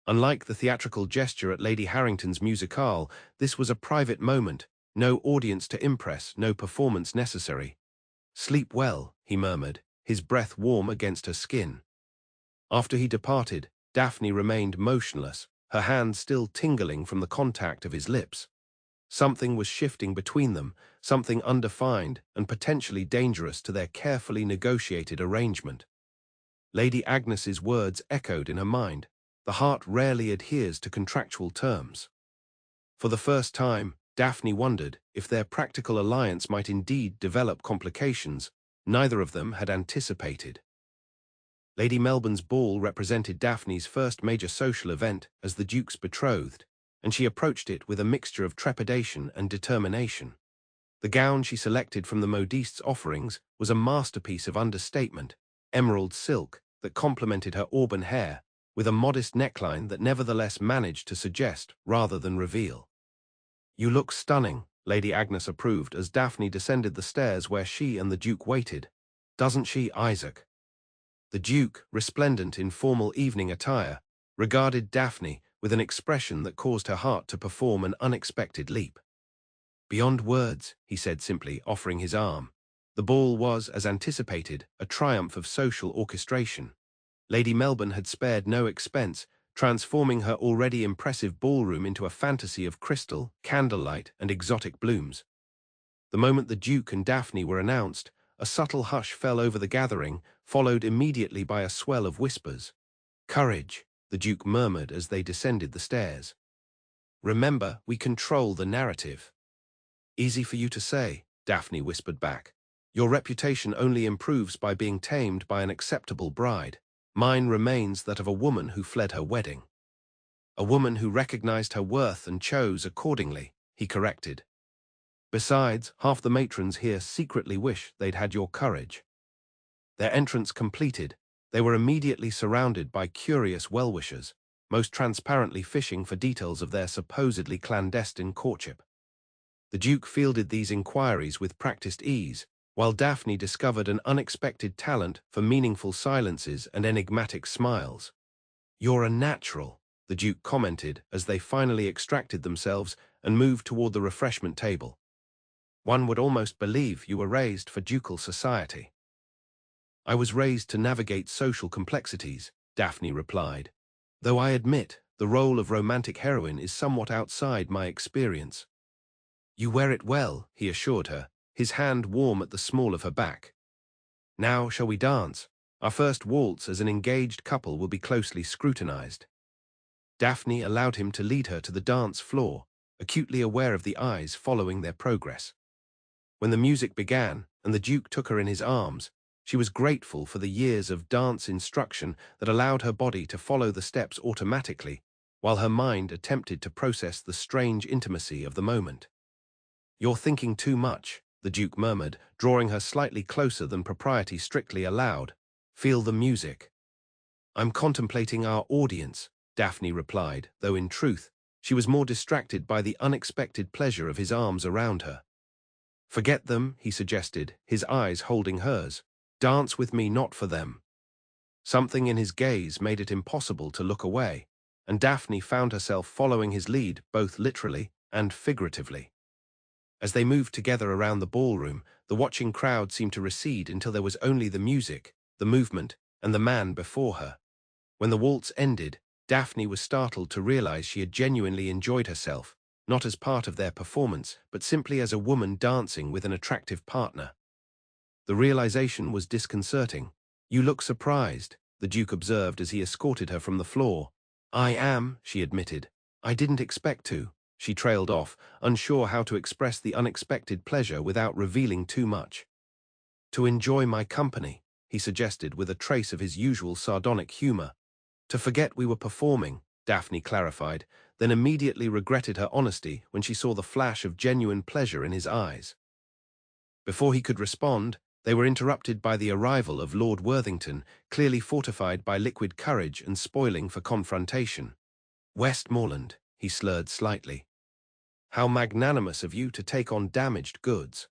Unlike the theatrical gesture at Lady Harrington's musicale, this was a private moment, no audience to impress, no performance necessary. Sleep well, he murmured, his breath warm against her skin. After he departed, Daphne remained motionless, her hand still tingling from the contact of his lips. Something was shifting between them, something undefined and potentially dangerous to their carefully negotiated arrangement. Lady Agnes's words echoed in her mind. The heart rarely adheres to contractual terms. For the first time, Daphne wondered if their practical alliance might indeed develop complications neither of them had anticipated. Lady Melbourne's ball represented Daphne's first major social event as the Duke's betrothed, and she approached it with a mixture of trepidation and determination. The gown she selected from the modiste's offerings was a masterpiece of understatement, emerald silk that complemented her auburn hair, with a modest neckline that nevertheless managed to suggest rather than reveal. "You look stunning," Lady Agnes approved as Daphne descended the stairs where she and the Duke waited. "Doesn't she, Isaac?" The Duke, resplendent in formal evening attire, regarded Daphne with an expression that caused her heart to perform an unexpected leap. "Beyond words," he said simply, offering his arm. The ball was, as anticipated, a triumph of social orchestration. Lady Melbourne had spared no expense, transforming her already impressive ballroom into a fantasy of crystal, candlelight, and exotic blooms. The moment the Duke and Daphne were announced, a subtle hush fell over the gathering, followed immediately by a swell of whispers. "Courage," the Duke murmured as they descended the stairs. "Remember, we control the narrative." "Easy for you to say," Daphne whispered back. "Your reputation only improves by being tamed by an acceptable bride. Mine remains that of a woman who fled her wedding." "A woman who recognized her worth and chose accordingly," he corrected. "Besides, half the matrons here secretly wish they'd had your courage." Their entrance completed, they were immediately surrounded by curious well-wishers, most transparently fishing for details of their supposedly clandestine courtship. The Duke fielded these inquiries with practiced ease, while Daphne discovered an unexpected talent for meaningful silences and enigmatic smiles. "You're a natural," the Duke commented as they finally extracted themselves and moved toward the refreshment table. "One would almost believe you were raised for ducal society." "I was raised to navigate social complexities," Daphne replied, "though I admit the role of romantic heroine is somewhat outside my experience." "You wear it well," he assured her, his hand warm at the small of her back. "Now shall we dance? Our first waltz as an engaged couple will be closely scrutinized." Daphne allowed him to lead her to the dance floor, acutely aware of the eyes following their progress. When the music began and the Duke took her in his arms, she was grateful for the years of dance instruction that allowed her body to follow the steps automatically, while her mind attempted to process the strange intimacy of the moment. "You're thinking too much," the Duke murmured, drawing her slightly closer than propriety strictly allowed. "Feel the music." "I'm contemplating our audience," Daphne replied, though in truth, she was more distracted by the unexpected pleasure of his arms around her. "Forget them," he suggested, his eyes holding hers. "Dance with me, not for them." Something in his gaze made it impossible to look away, and Daphne found herself following his lead both literally and figuratively. As they moved together around the ballroom, the watching crowd seemed to recede until there was only the music, the movement, and the man before her. When the waltz ended, Daphne was startled to realize she had genuinely enjoyed herself, not as part of their performance, but simply as a woman dancing with an attractive partner. The realization was disconcerting. "You look surprised," the Duke observed as he escorted her from the floor. "I am," she admitted. "I didn't expect to." She trailed off, unsure how to express the unexpected pleasure without revealing too much. "To enjoy my company," he suggested with a trace of his usual sardonic humor. "To forget we were performing," Daphne clarified, then immediately regretted her honesty when she saw the flash of genuine pleasure in his eyes. Before he could respond, they were interrupted by the arrival of Lord Worthington, clearly fortified by liquid courage and spoiling for confrontation. "Westmoreland," he slurred slightly. "How magnanimous of you to take on damaged goods."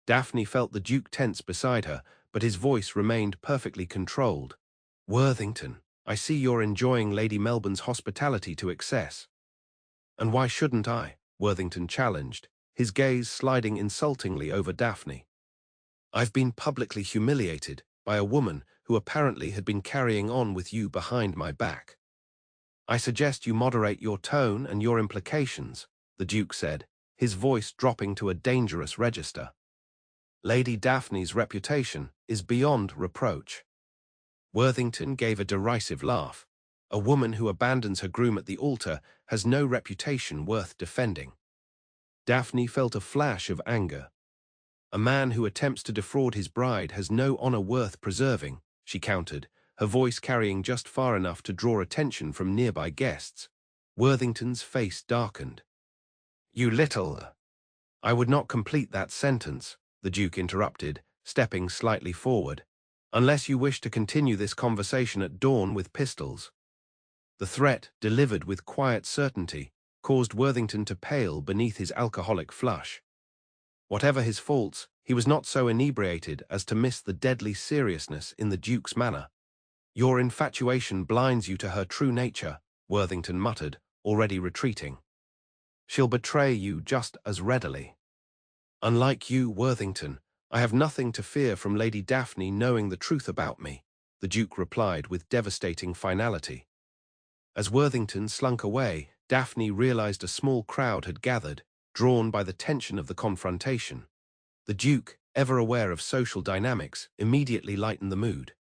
Daphne felt the Duke tense beside her, but his voice remained perfectly controlled. "Worthington, I see you're enjoying Lady Melbourne's hospitality to excess." "And why shouldn't I?" Worthington challenged, his gaze sliding insultingly over Daphne. "I've been publicly humiliated by a woman who apparently had been carrying on with you behind my back." "I suggest you moderate your tone and your implications," the Duke said, his voice dropping to a dangerous register. Lady Daphne's reputation is beyond reproach. Worthington gave a derisive laugh. A woman who abandons her groom at the altar has no reputation worth defending. Daphne felt a flash of anger. A man who attempts to defraud his bride has no honor worth preserving, she countered, her voice carrying just far enough to draw attention from nearby guests. Worthington's face darkened. "You little—" "I would not complete that sentence," the Duke interrupted, stepping slightly forward, "unless you wish to continue this conversation at dawn with pistols." The threat, delivered with quiet certainty, caused Worthington to pale beneath his alcoholic flush. Whatever his faults, he was not so inebriated as to miss the deadly seriousness in the Duke's manner. "Your infatuation blinds you to her true nature," Worthington muttered, already retreating. "She'll betray you just as readily." "Unlike you, Worthington, I have nothing to fear from Lady Daphne knowing the truth about me," the Duke replied with devastating finality. As Worthington slunk away, Daphne realized a small crowd had gathered, drawn by the tension of the confrontation. The Duke, ever aware of social dynamics, immediately lightened the mood.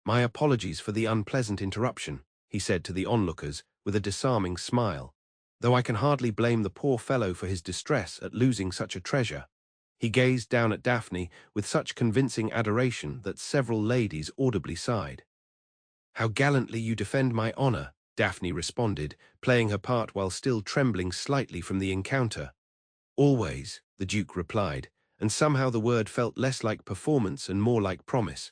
"My apologies for the unpleasant interruption," he said to the onlookers with a disarming smile, "though I can hardly blame the poor fellow for his distress at losing such a treasure." He gazed down at Daphne with such convincing adoration that several ladies audibly sighed. "How gallantly you defend my honor," Daphne responded, playing her part while still trembling slightly from the encounter. "Always," the Duke replied, and somehow the word felt less like performance and more like promise.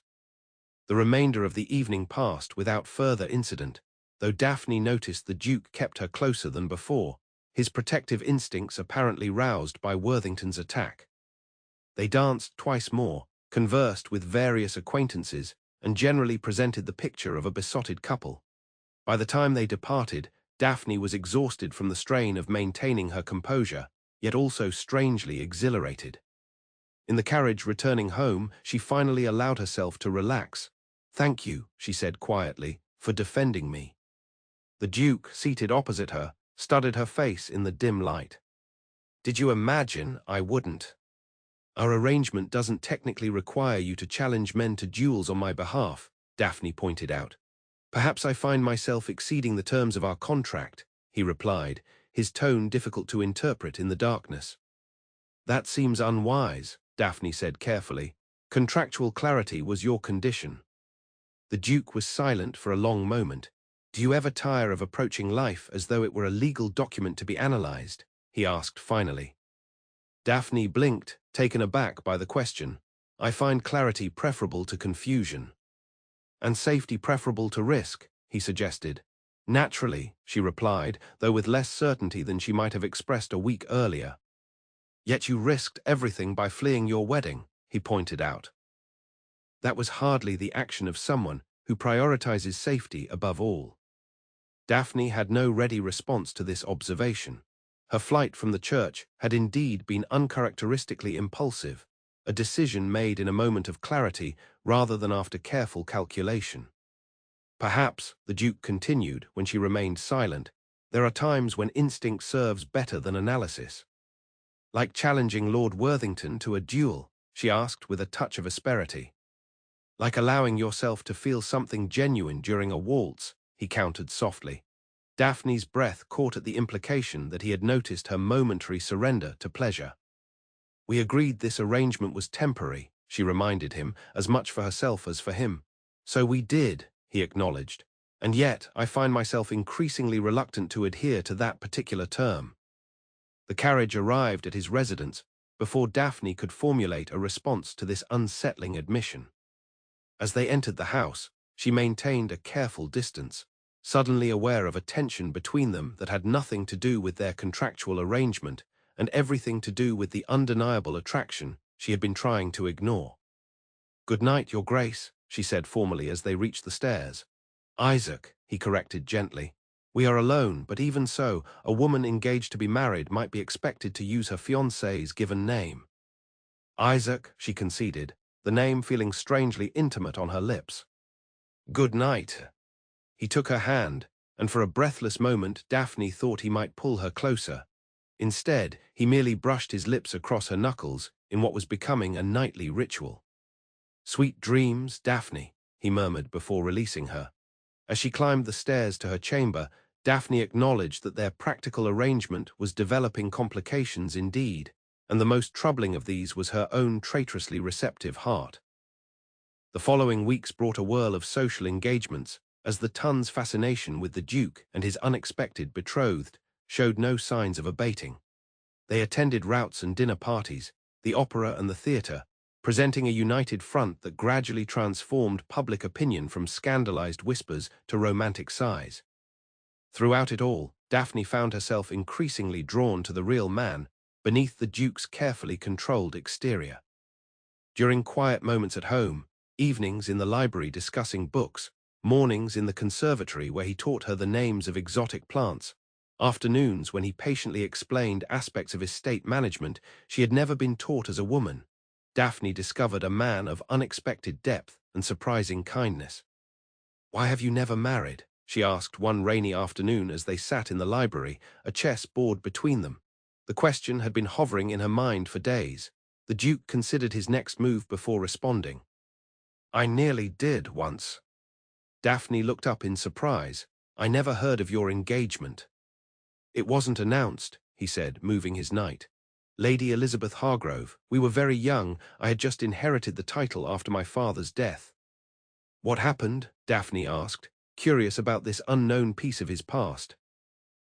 The remainder of the evening passed without further incident, though Daphne noticed the Duke kept her closer than before, his protective instincts apparently roused by Worthington's attack. They danced twice more, conversed with various acquaintances, and generally presented the picture of a besotted couple. By the time they departed, Daphne was exhausted from the strain of maintaining her composure, yet also strangely exhilarated. In the carriage returning home, she finally allowed herself to relax. "Thank you," she said quietly, "for defending me." The Duke, seated opposite her, studied her face in the dim light. "Did you imagine I wouldn't? Our arrangement doesn't technically require you to challenge men to duels on my behalf," Daphne pointed out. "Perhaps I find myself exceeding the terms of our contract," he replied, his tone difficult to interpret in the darkness. "That seems unwise," Daphne said carefully. "Contractual clarity was your condition." The Duke was silent for a long moment. "Do you ever tire of approaching life as though it were a legal document to be analyzed?" he asked finally. Daphne blinked, taken aback by the question. "I find clarity preferable to confusion." "And safety preferable to risk," he suggested. "Naturally," she replied, though with less certainty than she might have expressed a week earlier. "Yet you risked everything by fleeing your wedding," he pointed out. That was hardly the action of someone who prioritizes safety above all. Daphne had no ready response to this observation. Her flight from the church had indeed been uncharacteristically impulsive, a decision made in a moment of clarity rather than after careful calculation. "Perhaps," the Duke continued when she remained silent, "there are times when instinct serves better than analysis." "Like challenging Lord Worthington to a duel?" she asked with a touch of asperity. "Like allowing yourself to feel something genuine during a waltz," he countered softly. Daphne's breath caught at the implication that he had noticed her momentary surrender to pleasure. "We agreed this arrangement was temporary," she reminded him, as much for herself as for him. "So we did," he acknowledged, "and yet I find myself increasingly reluctant to adhere to that particular term." The carriage arrived at his residence before Daphne could formulate a response to this unsettling admission. As they entered the house, she maintained a careful distance, suddenly aware of a tension between them that had nothing to do with their contractual arrangement and everything to do with the undeniable attraction she had been trying to ignore. "Good night, Your Grace," she said formally as they reached the stairs. "Isaac," he corrected gently. "We are alone, but even so, a woman engaged to be married might be expected to use her fiancé's given name." "Isaac," she conceded, the name feeling strangely intimate on her lips. "Good night." He took her hand, and for a breathless moment Daphne thought he might pull her closer. Instead, he merely brushed his lips across her knuckles in what was becoming a nightly ritual. "Sweet dreams, Daphne," he murmured before releasing her. As she climbed the stairs to her chamber, Daphne acknowledged that their practical arrangement was developing complications indeed, and the most troubling of these was her own traitorously receptive heart. The following weeks brought a whirl of social engagements, as the Tun's fascination with the Duke and his unexpected betrothed showed no signs of abating. They attended routs and dinner parties, the opera and the theatre, presenting a united front that gradually transformed public opinion from scandalized whispers to romantic sighs. Throughout it all, Daphne found herself increasingly drawn to the real man beneath the Duke's carefully controlled exterior. During quiet moments at home, evenings in the library discussing books, mornings in the conservatory where he taught her the names of exotic plants, afternoons when he patiently explained aspects of estate management she had never been taught as a woman, Daphne discovered a man of unexpected depth and surprising kindness. "Why have you never married?" she asked one rainy afternoon as they sat in the library, a chess board between them. The question had been hovering in her mind for days. The Duke considered his next move before responding. "I nearly did once." Daphne looked up in surprise. "I never heard of your engagement." "It wasn't announced," he said, moving his knight. "Lady Elizabeth Hargrove. We were very young. I had just inherited the title after my father's death." "What happened?" Daphne asked, curious about this unknown piece of his past.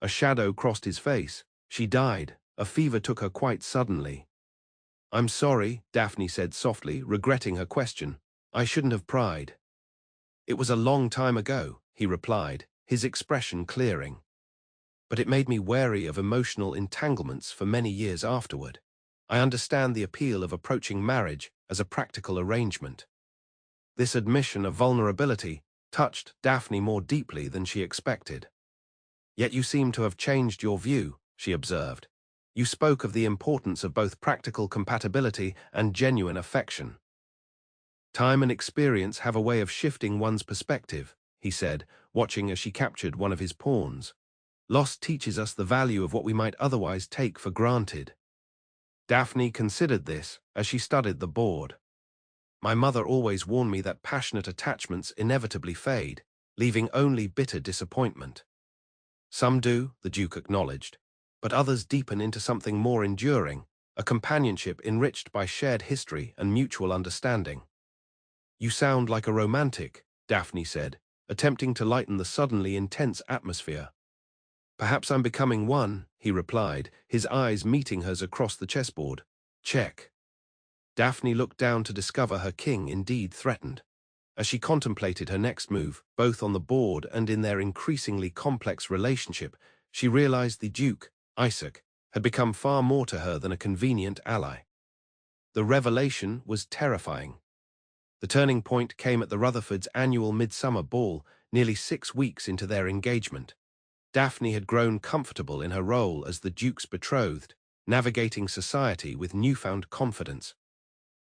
A shadow crossed his face. "She died. A fever took her quite suddenly." "I'm sorry," Daphne said softly, regretting her question. "I shouldn't have pried." "It was a long time ago," he replied, his expression clearing. "But it made me wary of emotional entanglements for many years afterward. I understand the appeal of approaching marriage as a practical arrangement." This admission of vulnerability touched Daphne more deeply than she expected. "Yet you seem to have changed your view," she observed. "You spoke of the importance of both practical compatibility and genuine affection." "Time and experience have a way of shifting one's perspective," he said, watching as she captured one of his pawns. "Loss teaches us the value of what we might otherwise take for granted." Daphne considered this as she studied the board. "My mother always warned me that passionate attachments inevitably fade, leaving only bitter disappointment." "Some do," the Duke acknowledged, "but others deepen into something more enduring, a companionship enriched by shared history and mutual understanding." "You sound like a romantic," Daphne said, attempting to lighten the suddenly intense atmosphere. "Perhaps I'm becoming one," he replied, his eyes meeting hers across the chessboard. "Check." Daphne looked down to discover her king indeed threatened. As she contemplated her next move, both on the board and in their increasingly complex relationship, she realized the Duke, Isaac, had become far more to her than a convenient ally. The revelation was terrifying. The turning point came at the Rutherfords' annual midsummer ball, nearly 6 weeks into their engagement. Daphne had grown comfortable in her role as the Duke's betrothed, navigating society with newfound confidence.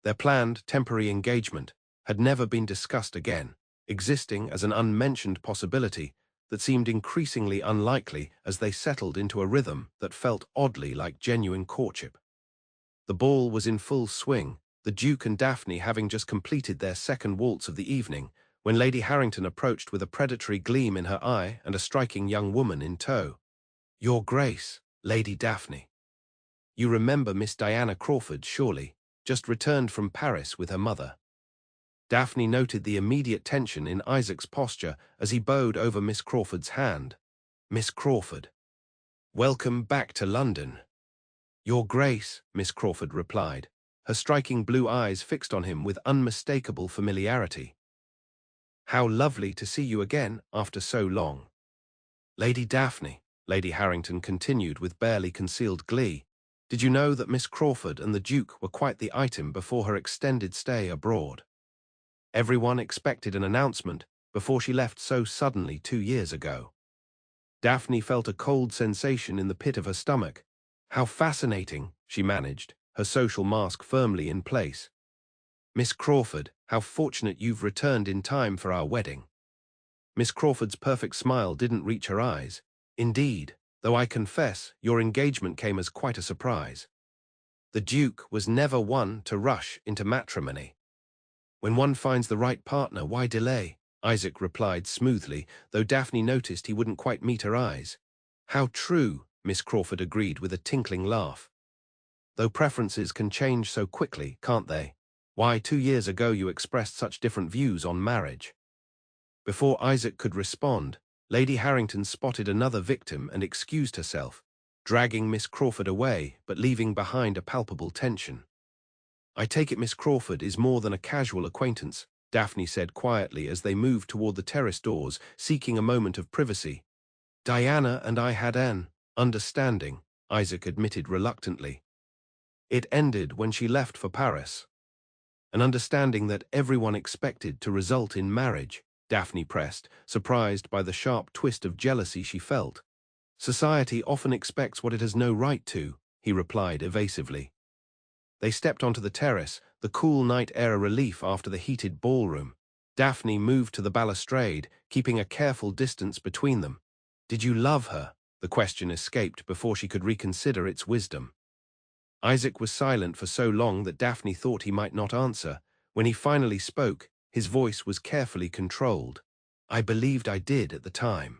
Their planned temporary engagement had never been discussed again, existing as an unmentioned possibility that seemed increasingly unlikely as they settled into a rhythm that felt oddly like genuine courtship. The ball was in full swing, the Duke and Daphne having just completed their second waltz of the evening, when Lady Harrington approached with a predatory gleam in her eye and a striking young woman in tow. "Your Grace, Lady Daphne. You remember Miss Diana Crawford, surely, just returned from Paris with her mother." Daphne noted the immediate tension in Isaac's posture as he bowed over Miss Crawford's hand. "Miss Crawford. Welcome back to London." "Your Grace," Miss Crawford replied, her striking blue eyes fixed on him with unmistakable familiarity. "How lovely to see you again after so long." "Lady Daphne," Lady Harrington continued with barely concealed glee, "did you know that Miss Crawford and the Duke were quite the item before her extended stay abroad? Everyone expected an announcement before she left so suddenly 2 years ago." Daphne felt a cold sensation in the pit of her stomach. "How fascinating," she managed, her social mask firmly in place. "Miss Crawford, how fortunate you've returned in time for our wedding." Miss Crawford's perfect smile didn't reach her eyes. "Indeed, though I confess your engagement came as quite a surprise. The Duke was never one to rush into matrimony. When one finds the right partner, why delay? Isaac replied smoothly, though Daphne noticed he wouldn't quite meet her eyes. How true, Miss Crawford agreed with a tinkling laugh. Though preferences can change so quickly, can't they? Why, 2 years ago you expressed such different views on marriage. Before Isaac could respond, Lady Harrington spotted another victim and excused herself, dragging Miss Crawford away but leaving behind a palpable tension. I take it Miss Crawford is more than a casual acquaintance, Daphne said quietly as they moved toward the terrace doors, seeking a moment of privacy. Diana and I had an understanding, Isaac admitted reluctantly. It ended when she left for Paris. An understanding that everyone expected to result in marriage, Daphne pressed, surprised by the sharp twist of jealousy she felt. Society often expects what it has no right to, he replied evasively. They stepped onto the terrace, the cool night air a relief after the heated ballroom. Daphne moved to the balustrade, keeping a careful distance between them. Did you love her? The question escaped before she could reconsider its wisdom. Isaac was silent for so long that Daphne thought he might not answer. When he finally spoke, his voice was carefully controlled. I believed I did at the time.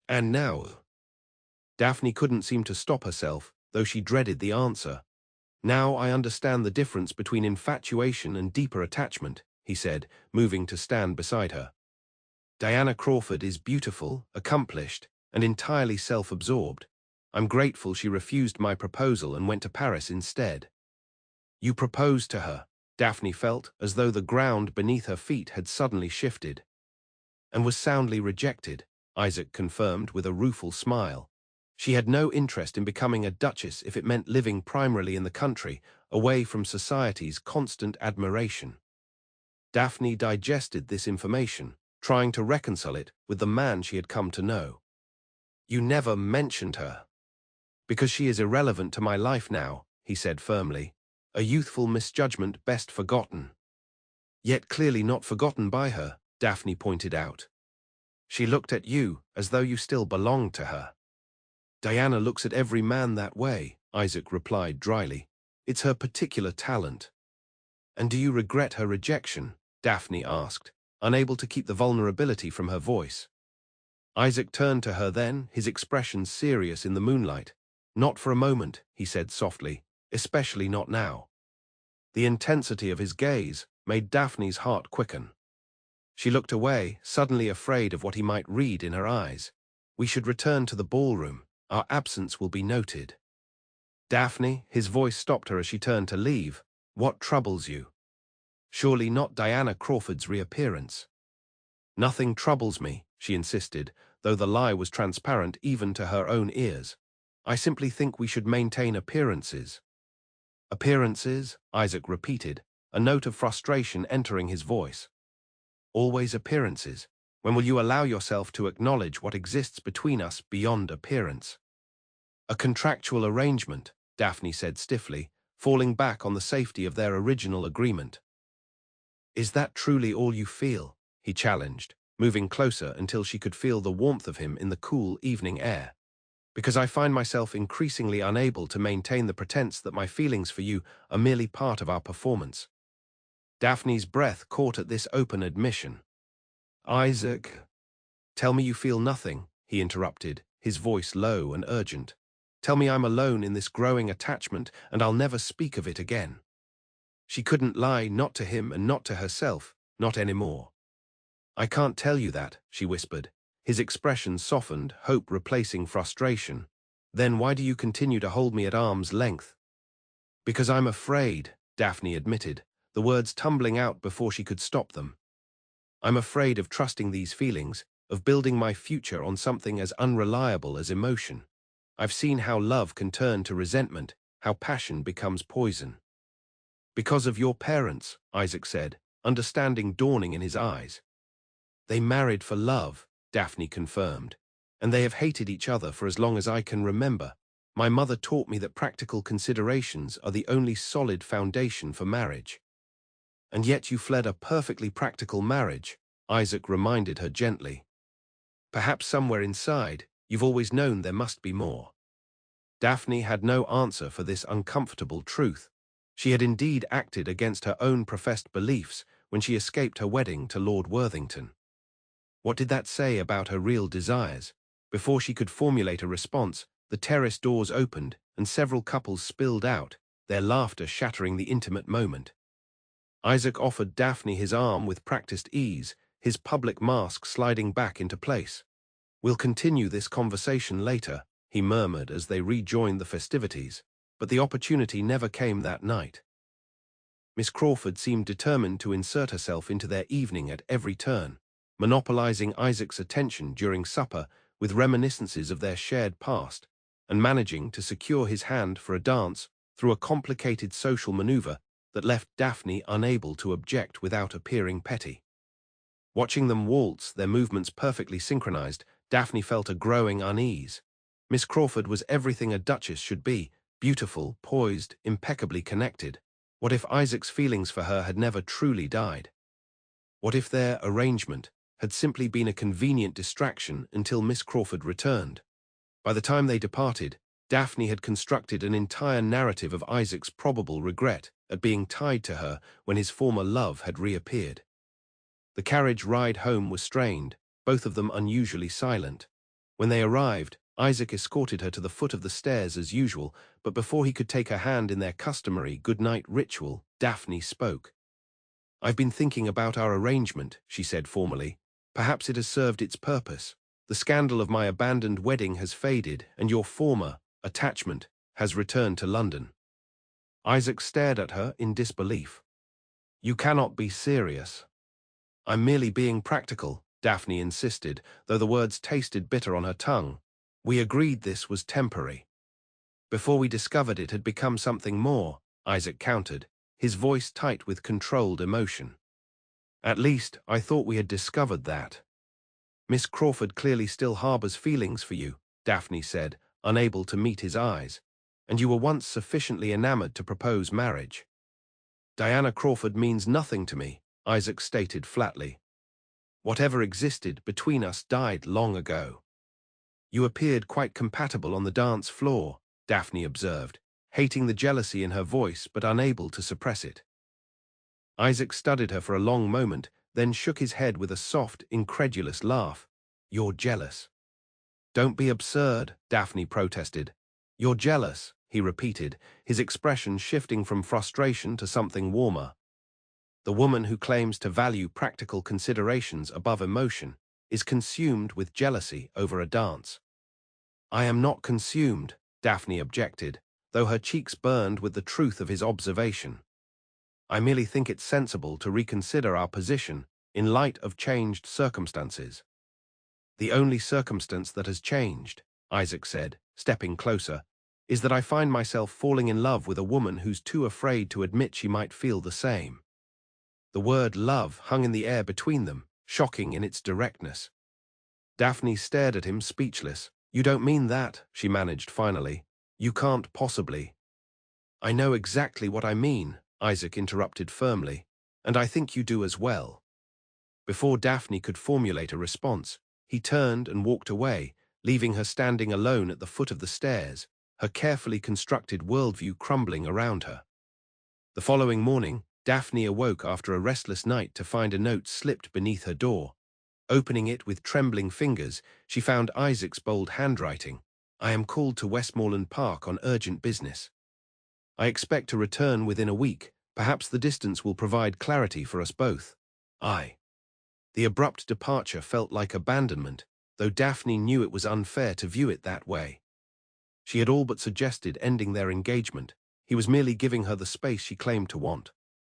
And now? Daphne couldn't seem to stop herself, though she dreaded the answer. Now I understand the difference between infatuation and deeper attachment, he said, moving to stand beside her. Diana Crawford is beautiful, accomplished, and entirely self-absorbed. I'm grateful she refused my proposal and went to Paris instead. You proposed to her, Daphne felt, as though the ground beneath her feet had suddenly shifted. And was soundly rejected, Isaac confirmed with a rueful smile. She had no interest in becoming a duchess if it meant living primarily in the country, away from society's constant admiration. Daphne digested this information, trying to reconcile it with the man she had come to know. You never mentioned her. Because she is irrelevant to my life now, he said firmly, a youthful misjudgment best forgotten. Yet clearly not forgotten by her, Daphne pointed out. She looked at you as though you still belonged to her. Diana looks at every man that way, Isaac replied dryly. It's her particular talent. And do you regret her rejection? Daphne asked, unable to keep the vulnerability from her voice. Isaac turned to her then, his expression serious in the moonlight. Not for a moment, he said softly, especially not now. The intensity of his gaze made Daphne's heart quicken. She looked away, suddenly afraid of what he might read in her eyes. We should return to the ballroom. Our absence will be noted. Daphne, his voice stopped her as she turned to leave. What troubles you? Surely not Diana Crawford's reappearance. Nothing troubles me, she insisted, though the lie was transparent even to her own ears. I simply think we should maintain appearances. Appearances, Isaac repeated, a note of frustration entering his voice. Always appearances. When will you allow yourself to acknowledge what exists between us beyond appearance? A contractual arrangement, Daphne said stiffly, falling back on the safety of their original agreement. Is that truly all you feel? He challenged, moving closer until she could feel the warmth of him in the cool evening air. Because I find myself increasingly unable to maintain the pretense that my feelings for you are merely part of our performance. Daphne's breath caught at this open admission. Isaac, tell me you feel nothing, he interrupted, his voice low and urgent. Tell me I'm alone in this growing attachment and I'll never speak of it again. She couldn't lie, not to him and not to herself, not anymore. I can't tell you that, she whispered. His expression softened, hope replacing frustration. Then why do you continue to hold me at arm's length? Because I'm afraid, Daphne admitted, the words tumbling out before she could stop them. I'm afraid of trusting these feelings, of building my future on something as unreliable as emotion. I've seen how love can turn to resentment, how passion becomes poison. Because of your parents, Isaac said, understanding dawning in his eyes. They married for love, Daphne confirmed, and they have hated each other for as long as I can remember. My mother taught me that practical considerations are the only solid foundation for marriage. And yet you fled a perfectly practical marriage, Isaac reminded her gently. Perhaps somewhere inside, You've always known there must be more. Daphne had no answer for this uncomfortable truth. She had indeed acted against her own professed beliefs when she escaped her wedding to Lord Worthington. What did that say about her real desires? Before she could formulate a response, the terrace doors opened and several couples spilled out, their laughter shattering the intimate moment. Isaac offered Daphne his arm with practiced ease, his public mask sliding back into place. "We'll continue this conversation later," he murmured as they rejoined the festivities, but the opportunity never came that night. Miss Crawford seemed determined to insert herself into their evening at every turn, monopolizing Isaac's attention during supper with reminiscences of their shared past, and managing to secure his hand for a dance through a complicated social maneuver that left Daphne unable to object without appearing petty. Watching them waltz, their movements perfectly synchronized, Daphne felt a growing unease. Miss Crawford was everything a duchess should be, beautiful, poised, impeccably connected. What if Isaac's feelings for her had never truly died? What if their arrangement had simply been a convenient distraction until Miss Crawford returned? By the time they departed, Daphne had constructed an entire narrative of Isaac's probable regret at being tied to her when his former love had reappeared. The carriage ride home was strained, both of them unusually silent. When they arrived, Isaac escorted her to the foot of the stairs as usual, but before he could take her hand in their customary good-night ritual, Daphne spoke. "I've been thinking about our arrangement," she said formally. "Perhaps it has served its purpose. The scandal of my abandoned wedding has faded, and your former attachment has returned to London." Isaac stared at her in disbelief. "You cannot be serious." "I'm merely being practical," Daphne insisted, though the words tasted bitter on her tongue. "We agreed this was temporary." "Before we discovered it had become something more," Isaac countered, his voice tight with controlled emotion. "At least, I thought we had discovered that." "Miss Crawford clearly still harbors feelings for you," Daphne said, unable to meet his eyes. "And you were once sufficiently enamored to propose marriage." "Diana Crawford means nothing to me," Isaac stated flatly. "Whatever existed between us died long ago." "You appeared quite compatible on the dance floor," Daphne observed, hating the jealousy in her voice but unable to suppress it. Isaac studied her for a long moment, then shook his head with a soft, incredulous laugh. "You're jealous." "Don't be absurd," Daphne protested. "You're jealous," he repeated, his expression shifting from frustration to something warmer. "The woman who claims to value practical considerations above emotion is consumed with jealousy over a dance." "I am not consumed," Daphne objected, though her cheeks burned with the truth of his observation. "I merely think it's sensible to reconsider our position in light of changed circumstances." "The only circumstance that has changed," Isaac said, stepping closer, "is that I find myself falling in love with a woman who's too afraid to admit she might feel the same." The word love hung in the air between them, shocking in its directness. Daphne stared at him speechless. "You don't mean that," she managed finally. "You can't possibly." "I know exactly what I mean," Isaac interrupted firmly, "and I think you do as well." Before Daphne could formulate a response, he turned and walked away, leaving her standing alone at the foot of the stairs, her carefully constructed worldview crumbling around her. The following morning, Daphne awoke after a restless night to find a note slipped beneath her door. Opening it with trembling fingers, she found Isaac's bold handwriting. "I am called to Westmoreland Park on urgent business. I expect to return within a week. Perhaps the distance will provide clarity for us both. I." The abrupt departure felt like abandonment, though Daphne knew it was unfair to view it that way. She had all but suggested ending their engagement. He was merely giving her the space she claimed to want.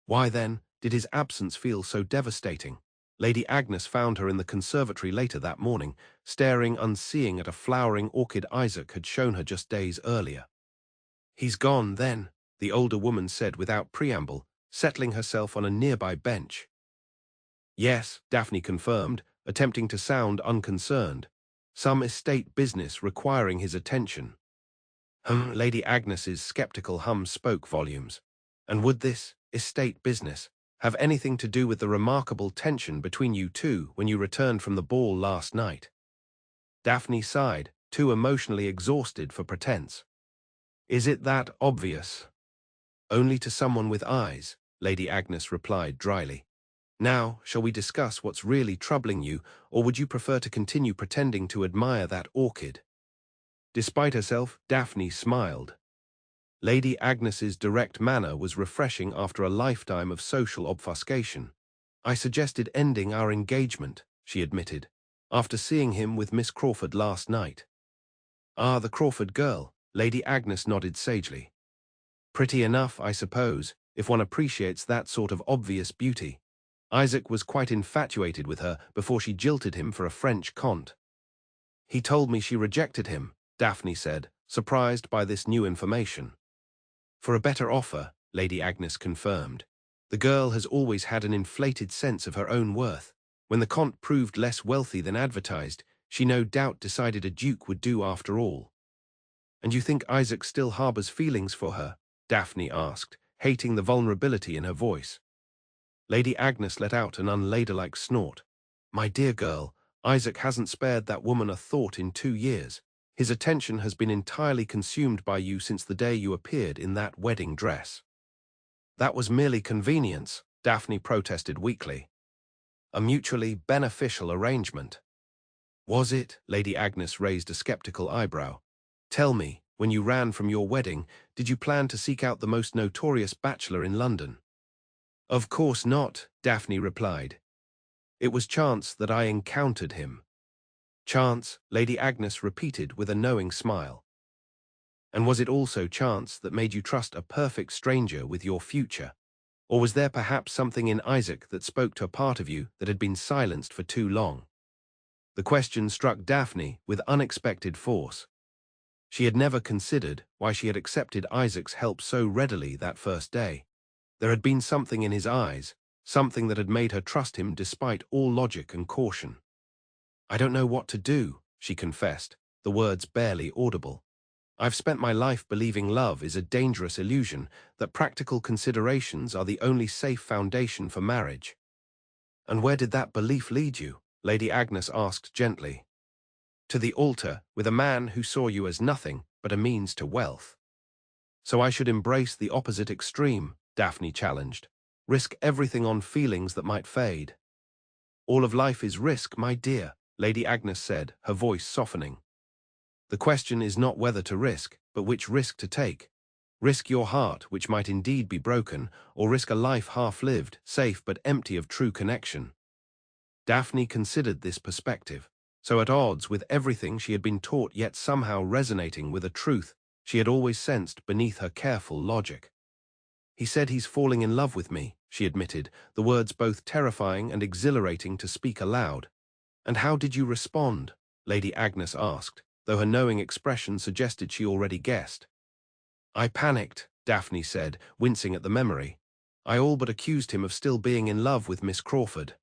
Why, then, did his absence feel so devastating? Lady Agnes found her in the conservatory later that morning, staring unseeing at a flowering orchid Isaac had shown her just days earlier. "He's gone, then," the older woman said without preamble, settling herself on a nearby bench. "Yes," Daphne confirmed, attempting to sound unconcerned. "Some estate business requiring his attention." Lady Agnes's skeptical hum spoke volumes. "And would this estate business have anything to do with the remarkable tension between you two when you returned from the ball last night?" Daphne sighed, too emotionally exhausted for pretense. Is it that obvious? Only to someone with eyes, Lady Agnes replied dryly. Now, shall we discuss what's really troubling you, or would you prefer to continue pretending to admire that orchid? Despite herself, Daphne smiled. Lady Agnes's direct manner was refreshing after a lifetime of social obfuscation. I suggested ending our engagement, she admitted, after seeing him with Miss Crawford last night. Ah, the Crawford girl, Lady Agnes nodded sagely. Pretty enough, I suppose, if one appreciates that sort of obvious beauty. Isaac was quite infatuated with her before she jilted him for a French conte. He told me she rejected him, Daphne said, surprised by this new information. For a better offer, Lady Agnes confirmed. The girl has always had an inflated sense of her own worth. When the conte proved less wealthy than advertised, she no doubt decided a duke would do after all. And you think Isaac still harbors feelings for her? Daphne asked, hating the vulnerability in her voice. Lady Agnes let out an unladylike snort. My dear girl, Isaac hasn't spared that woman a thought in 2 years. His attention has been entirely consumed by you since the day you appeared in that wedding dress. That was merely convenience, Daphne protested weakly. A mutually beneficial arrangement. Was it? Lady Agnes raised a skeptical eyebrow. Tell me, when you ran from your wedding, did you plan to seek out the most notorious bachelor in London? Of course not, Daphne replied. It was chance that I encountered him. Chance, Lady Agnes repeated with a knowing smile. And was it also chance that made you trust a perfect stranger with your future? Or was there perhaps something in Isaac that spoke to a part of you that had been silenced for too long? The question struck Daphne with unexpected force. She had never considered why she had accepted Isaac's help so readily that first day. There had been something in his eyes, something that had made her trust him despite all logic and caution. I don't know what to do, she confessed, the words barely audible. I've spent my life believing love is a dangerous illusion, that practical considerations are the only safe foundation for marriage. And where did that belief lead you? Lady Agnes asked gently. To the altar, with a man who saw you as nothing but a means to wealth. So I should embrace the opposite extreme, Daphne challenged. Risk everything on feelings that might fade. All of life is risk, my dear, Lady Agnes said, her voice softening. The question is not whether to risk, but which risk to take. Risk your heart, which might indeed be broken, or risk a life half-lived, safe but empty of true connection. Daphne considered this perspective, so at odds with everything she had been taught yet somehow resonating with a truth she had always sensed beneath her careful logic. He said he's falling in love with me, she admitted, the words both terrifying and exhilarating to speak aloud. And how did you respond? Lady Agnes asked, though her knowing expression suggested she already guessed. I panicked, Daphne said, wincing at the memory. I all but accused him of still being in love with Miss Crawford.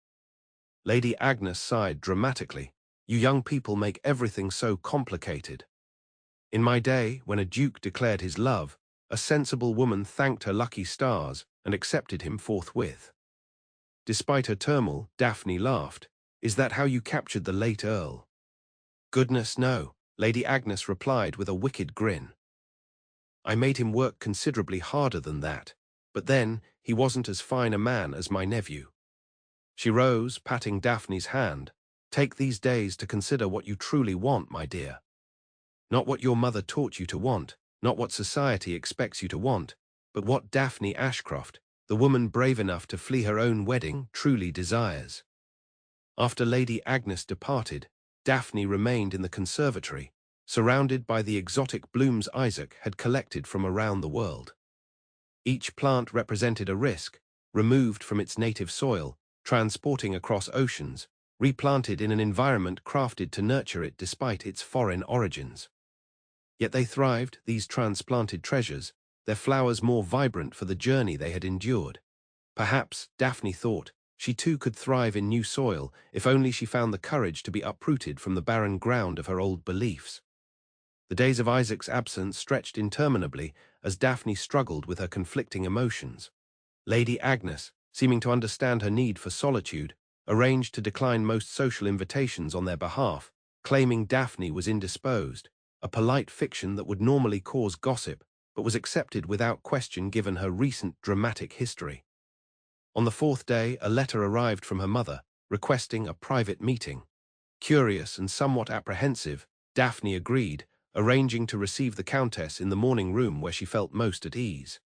Lady Agnes sighed dramatically. You young people make everything so complicated. In my day, when a duke declared his love, a sensible woman thanked her lucky stars and accepted him forthwith. Despite her turmoil, Daphne laughed. Is that how you captured the late Earl? Goodness no, Lady Agnes replied with a wicked grin. I made him work considerably harder than that, but then he wasn't as fine a man as my nephew. She rose, patting Daphne's hand. Take these days to consider what you truly want, my dear. Not what your mother taught you to want, not what society expects you to want, but what Daphne Ashcroft, the woman brave enough to flee her own wedding, truly desires. After Lady Agnes departed, Daphne remained in the conservatory, surrounded by the exotic blooms Isaac had collected from around the world. Each plant represented a risk, removed from its native soil, transporting across oceans, replanted in an environment crafted to nurture it despite its foreign origins. Yet they thrived, these transplanted treasures, their flowers more vibrant for the journey they had endured. Perhaps, Daphne thought, she too could thrive in new soil if only she found the courage to be uprooted from the barren ground of her old beliefs. The days of Isaac's absence stretched interminably as Daphne struggled with her conflicting emotions. Lady Agnes, seeming to understand her need for solitude, arranged to decline most social invitations on their behalf, claiming Daphne was indisposed, a polite fiction that would normally cause gossip, but was accepted without question given her recent dramatic history. On the fourth day, a letter arrived from her mother, requesting a private meeting. Curious and somewhat apprehensive, Daphne agreed, arranging to receive the Countess in the morning room where she felt most at ease.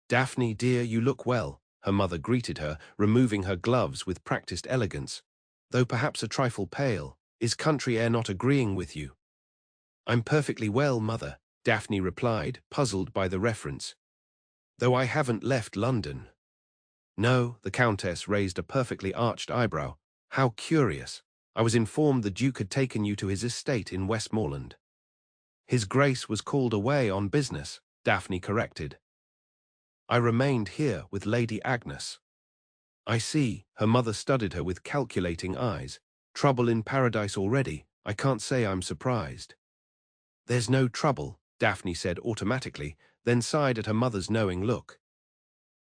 "Daphne, dear, you look well," her mother greeted her, removing her gloves with practiced elegance. "Though perhaps a trifle pale, is country air not agreeing with you?" "I'm perfectly well, mother," Daphne replied, puzzled by the reference. "Though I haven't left London." "No," the Countess raised a perfectly arched eyebrow. "How curious. I was informed the Duke had taken you to his estate in Westmoreland." "His Grace was called away on business," Daphne corrected. "I remained here with Lady Agnes." "I see," her mother studied her with calculating eyes. "Trouble in paradise already. I can't say I'm surprised." "There's no trouble," Daphne said automatically, then sighed at her mother's knowing look.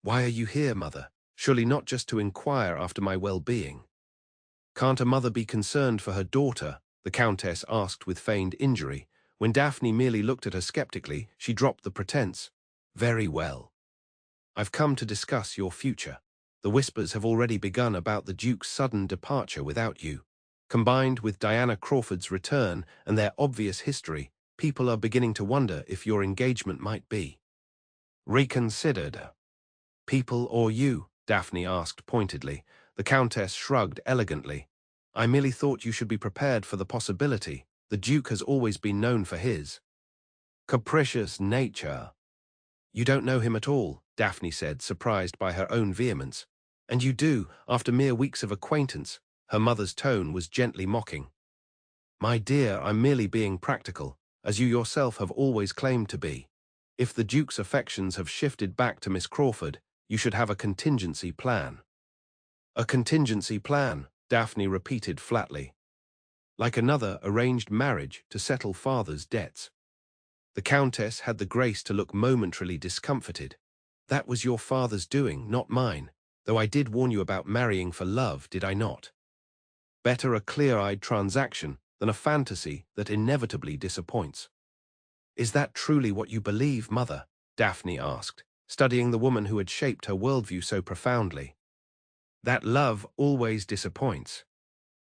"Why are you here, mother? Surely not just to inquire after my well-being." "Can't a mother be concerned for her daughter?" the Countess asked with feigned injury. When Daphne merely looked at her skeptically, she dropped the pretense. "Very well. I've come to discuss your future. The whispers have already begun about the Duke's sudden departure without you. Combined with Diana Crawford's return and their obvious history, people are beginning to wonder if your engagement might be reconsidered." "People or you?" Daphne asked pointedly. The Countess shrugged elegantly. "I merely thought you should be prepared for the possibility. The Duke has always been known for his capricious nature." "You don't know him at all," Daphne said, surprised by her own vehemence. "And you do, after mere weeks of acquaintance." Her mother's tone was gently mocking. "My dear, I'm merely being practical, as you yourself have always claimed to be. If the Duke's affections have shifted back to Miss Crawford, you should have a contingency plan." "A contingency plan," Daphne repeated flatly. "Like another arranged marriage to settle father's debts." The Countess had the grace to look momentarily discomfited. "That was your father's doing, not mine, though I did warn you about marrying for love, did I not? Better a clear-eyed transaction than a fantasy that inevitably disappoints." "Is that truly what you believe, mother?" Daphne asked, studying the woman who had shaped her worldview so profoundly. "That love always disappoints."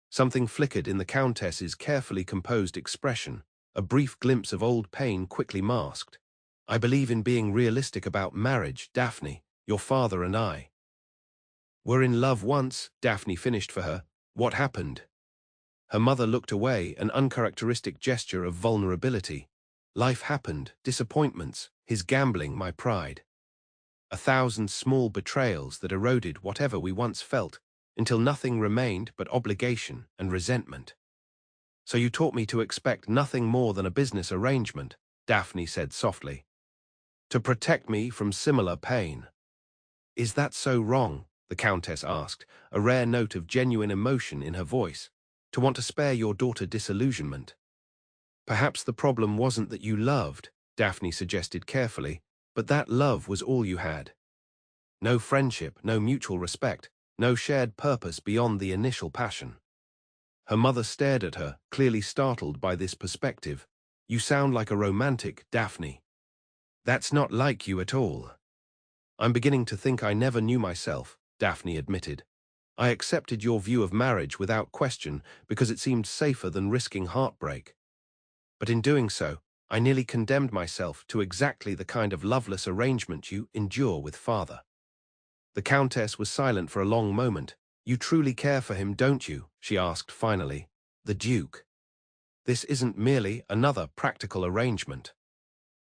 Something flickered in the Countess's carefully composed expression, a brief glimpse of old pain quickly masked. "I believe in being realistic about marriage, Daphne. Your father and I were in love once," Daphne finished for her. "What happened?" Her mother looked away, an uncharacteristic gesture of vulnerability. "Life happened, disappointments, his gambling, my pride. 1,000 small betrayals that eroded whatever we once felt, until nothing remained but obligation and resentment." "So you taught me to expect nothing more than a business arrangement," Daphne said softly. "To protect me from similar pain." "Is that so wrong?" the Countess asked, a rare note of genuine emotion in her voice. "To want to spare your daughter disillusionment?" "Perhaps the problem wasn't that you loved," Daphne suggested carefully, "but that love was all you had. No friendship, no mutual respect, no shared purpose beyond the initial passion." Her mother stared at her, clearly startled by this perspective. "You sound like a romantic, Daphne." "That's not like you at all." "I'm beginning to think I never knew myself," Daphne admitted. "I accepted your view of marriage without question because it seemed safer than risking heartbreak. But in doing so, I nearly condemned myself to exactly the kind of loveless arrangement you endure with father." The Countess was silent for a long moment. "You truly care for him, don't you?" she asked finally. "The Duke. This isn't merely another practical arrangement."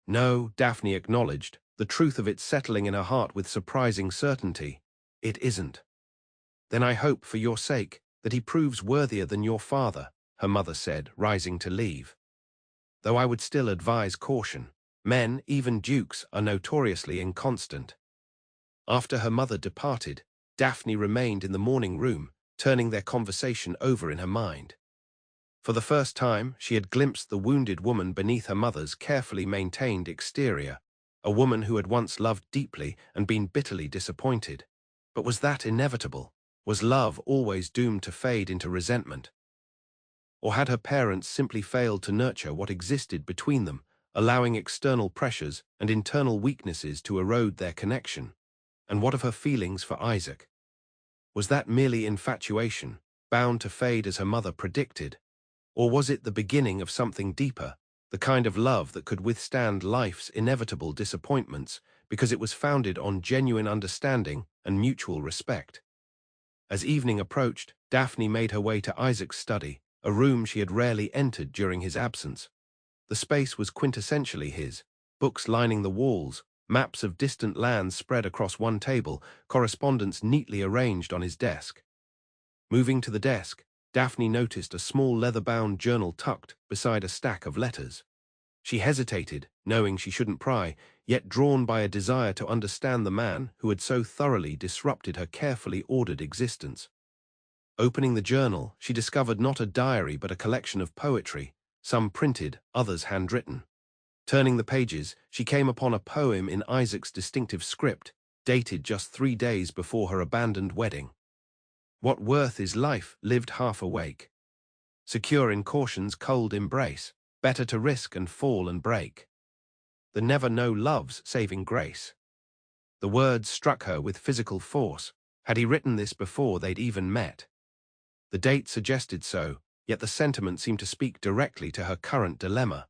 "No," Daphne acknowledged, the truth of it settling in her heart with surprising certainty. "It isn't." "Then I hope, for your sake, that he proves worthier than your father," her mother said, rising to leave. "Though I would still advise caution. Men, even dukes, are notoriously inconstant." After her mother departed, Daphne remained in the morning room, turning their conversation over in her mind. For the first time, she had glimpsed the wounded woman beneath her mother's carefully maintained exterior, a woman who had once loved deeply and been bitterly disappointed. But was that inevitable? Was love always doomed to fade into resentment? Or had her parents simply failed to nurture what existed between them, allowing external pressures and internal weaknesses to erode their connection? And what of her feelings for Isaac? Was that merely infatuation, bound to fade as her mother predicted? Or was it the beginning of something deeper, the kind of love that could withstand life's inevitable disappointments because it was founded on genuine understanding and mutual respect? As evening approached, Daphne made her way to Isaac's study, a room she had rarely entered during his absence. The space was quintessentially his, books lining the walls, maps of distant lands spread across one table, correspondence neatly arranged on his desk. Moving to the desk, Daphne noticed a small leather-bound journal tucked beside a stack of letters. She hesitated, knowing she shouldn't pry, yet drawn by a desire to understand the man who had so thoroughly disrupted her carefully ordered existence. Opening the journal, she discovered not a diary but a collection of poetry, some printed, others handwritten. Turning the pages, she came upon a poem in Isaac's distinctive script, dated just 3 days before her abandoned wedding. What worth is life lived half awake? Secure in caution's cold embrace, better to risk and fall and break, than never know love's saving grace. The words struck her with physical force. Had he written this before they'd even met? The date suggested so, yet the sentiment seemed to speak directly to her current dilemma.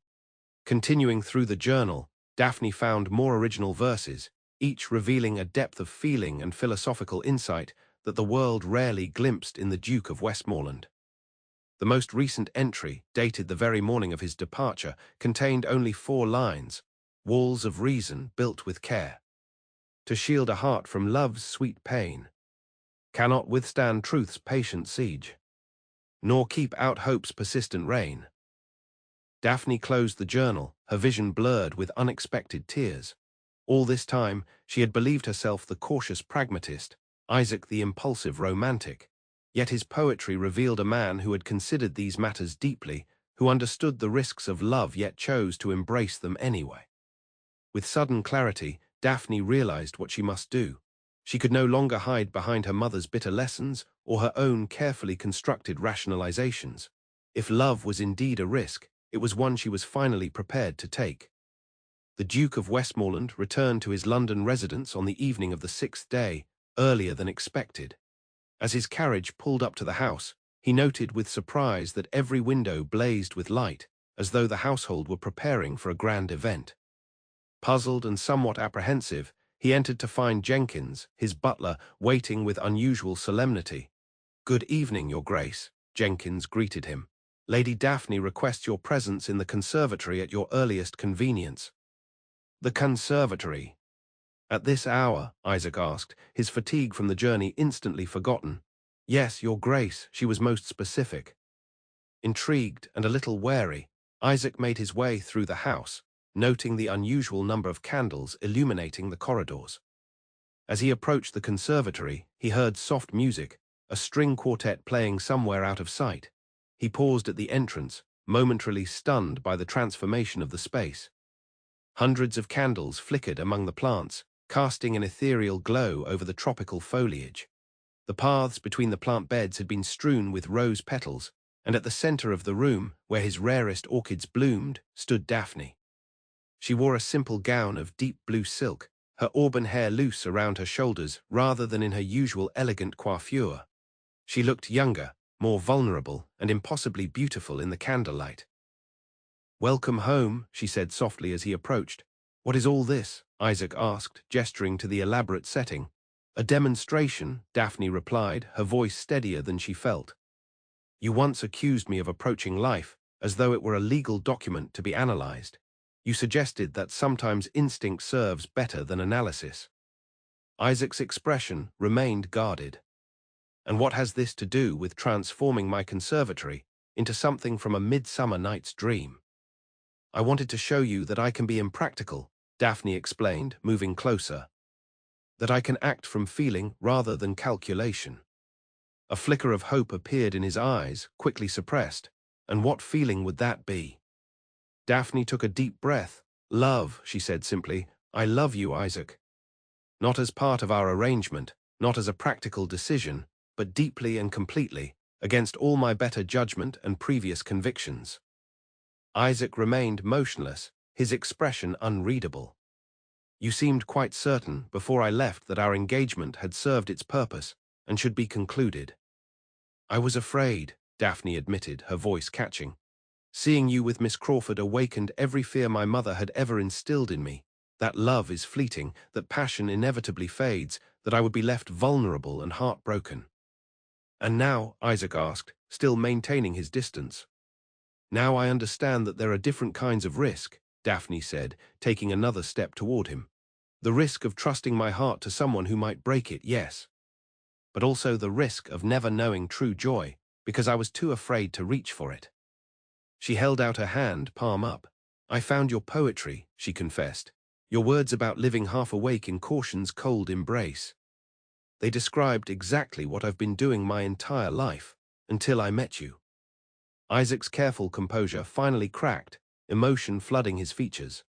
Continuing through the journal, Daphne found more original verses, each revealing a depth of feeling and philosophical insight that the world rarely glimpsed in the Duke of Westmoreland. The most recent entry, dated the very morning of his departure, contained only 4 lines, walls of reason built with care. To shield a heart from love's sweet pain, cannot withstand truth's patient siege, nor keep out hope's persistent reign. Daphne closed the journal, her vision blurred with unexpected tears. All this time, she had believed herself the cautious pragmatist, Isaac the impulsive romantic. Yet his poetry revealed a man who had considered these matters deeply, who understood the risks of love yet chose to embrace them anyway. With sudden clarity, Daphne realized what she must do. She could no longer hide behind her mother's bitter lessons or her own carefully constructed rationalizations. If love was indeed a risk, it was one she was finally prepared to take. The Duke of Westmoreland returned to his London residence on the evening of the 6th day, earlier than expected. As his carriage pulled up to the house, he noted with surprise that every window blazed with light, as though the household were preparing for a grand event. Puzzled and somewhat apprehensive, he entered to find Jenkins, his butler, waiting with unusual solemnity. "Good evening, Your Grace," Jenkins greeted him. "Lady Daphne requests your presence in the conservatory at your earliest convenience." "The conservatory? At this hour?" Isaac asked, his fatigue from the journey instantly forgotten. "Yes, Your Grace," she was most specific. Intrigued and a little wary, Isaac made his way through the house, noting the unusual number of candles illuminating the corridors. As he approached the conservatory, he heard soft music, a string quartet playing somewhere out of sight. He paused at the entrance, momentarily stunned by the transformation of the space. Hundreds of candles flickered among the plants, casting an ethereal glow over the tropical foliage. The paths between the plant beds had been strewn with rose petals, and at the center of the room, where his rarest orchids bloomed, stood Daphne. She wore a simple gown of deep blue silk, her auburn hair loose around her shoulders rather than in her usual elegant coiffure. She looked younger, more vulnerable, and impossibly beautiful in the candlelight. "Welcome home," she said softly as he approached. "What is all this?" Isaac asked, gesturing to the elaborate setting. "A demonstration," Daphne replied, her voice steadier than she felt. "You once accused me of approaching life as though it were a legal document to be analyzed. You suggested that sometimes instinct serves better than analysis." Isaac's expression remained guarded. "And what has this to do with transforming my conservatory into something from a midsummer night's dream?" "I wanted to show you that I can be impractical," Daphne explained, moving closer. "That I can act from feeling rather than calculation." A flicker of hope appeared in his eyes, quickly suppressed. And what feeling would that be? Daphne took a deep breath. "Love," she said simply. "I love you, Isaac. Not as part of our arrangement, not as a practical decision, but deeply and completely, against all my better judgment and previous convictions. Isaac remained motionless, his expression unreadable. You seemed quite certain before I left that our engagement had served its purpose and should be concluded. I was afraid, Daphne admitted, her voice catching. Seeing you with Miss Crawford awakened every fear my mother had ever instilled in me, that love is fleeting, that passion inevitably fades, that I would be left vulnerable and heartbroken. And now, Isaac asked, still maintaining his distance. Now I understand that there are different kinds of risk, Daphne said, taking another step toward him. The risk of trusting my heart to someone who might break it, yes. But also the risk of never knowing true joy, because I was too afraid to reach for it. She held out her hand, palm up. I found your poetry, she confessed. Your words about living half awake in caution's cold embrace. They described exactly what I've been doing my entire life, until I met you. Isaac's careful composure finally cracked, emotion flooding his features.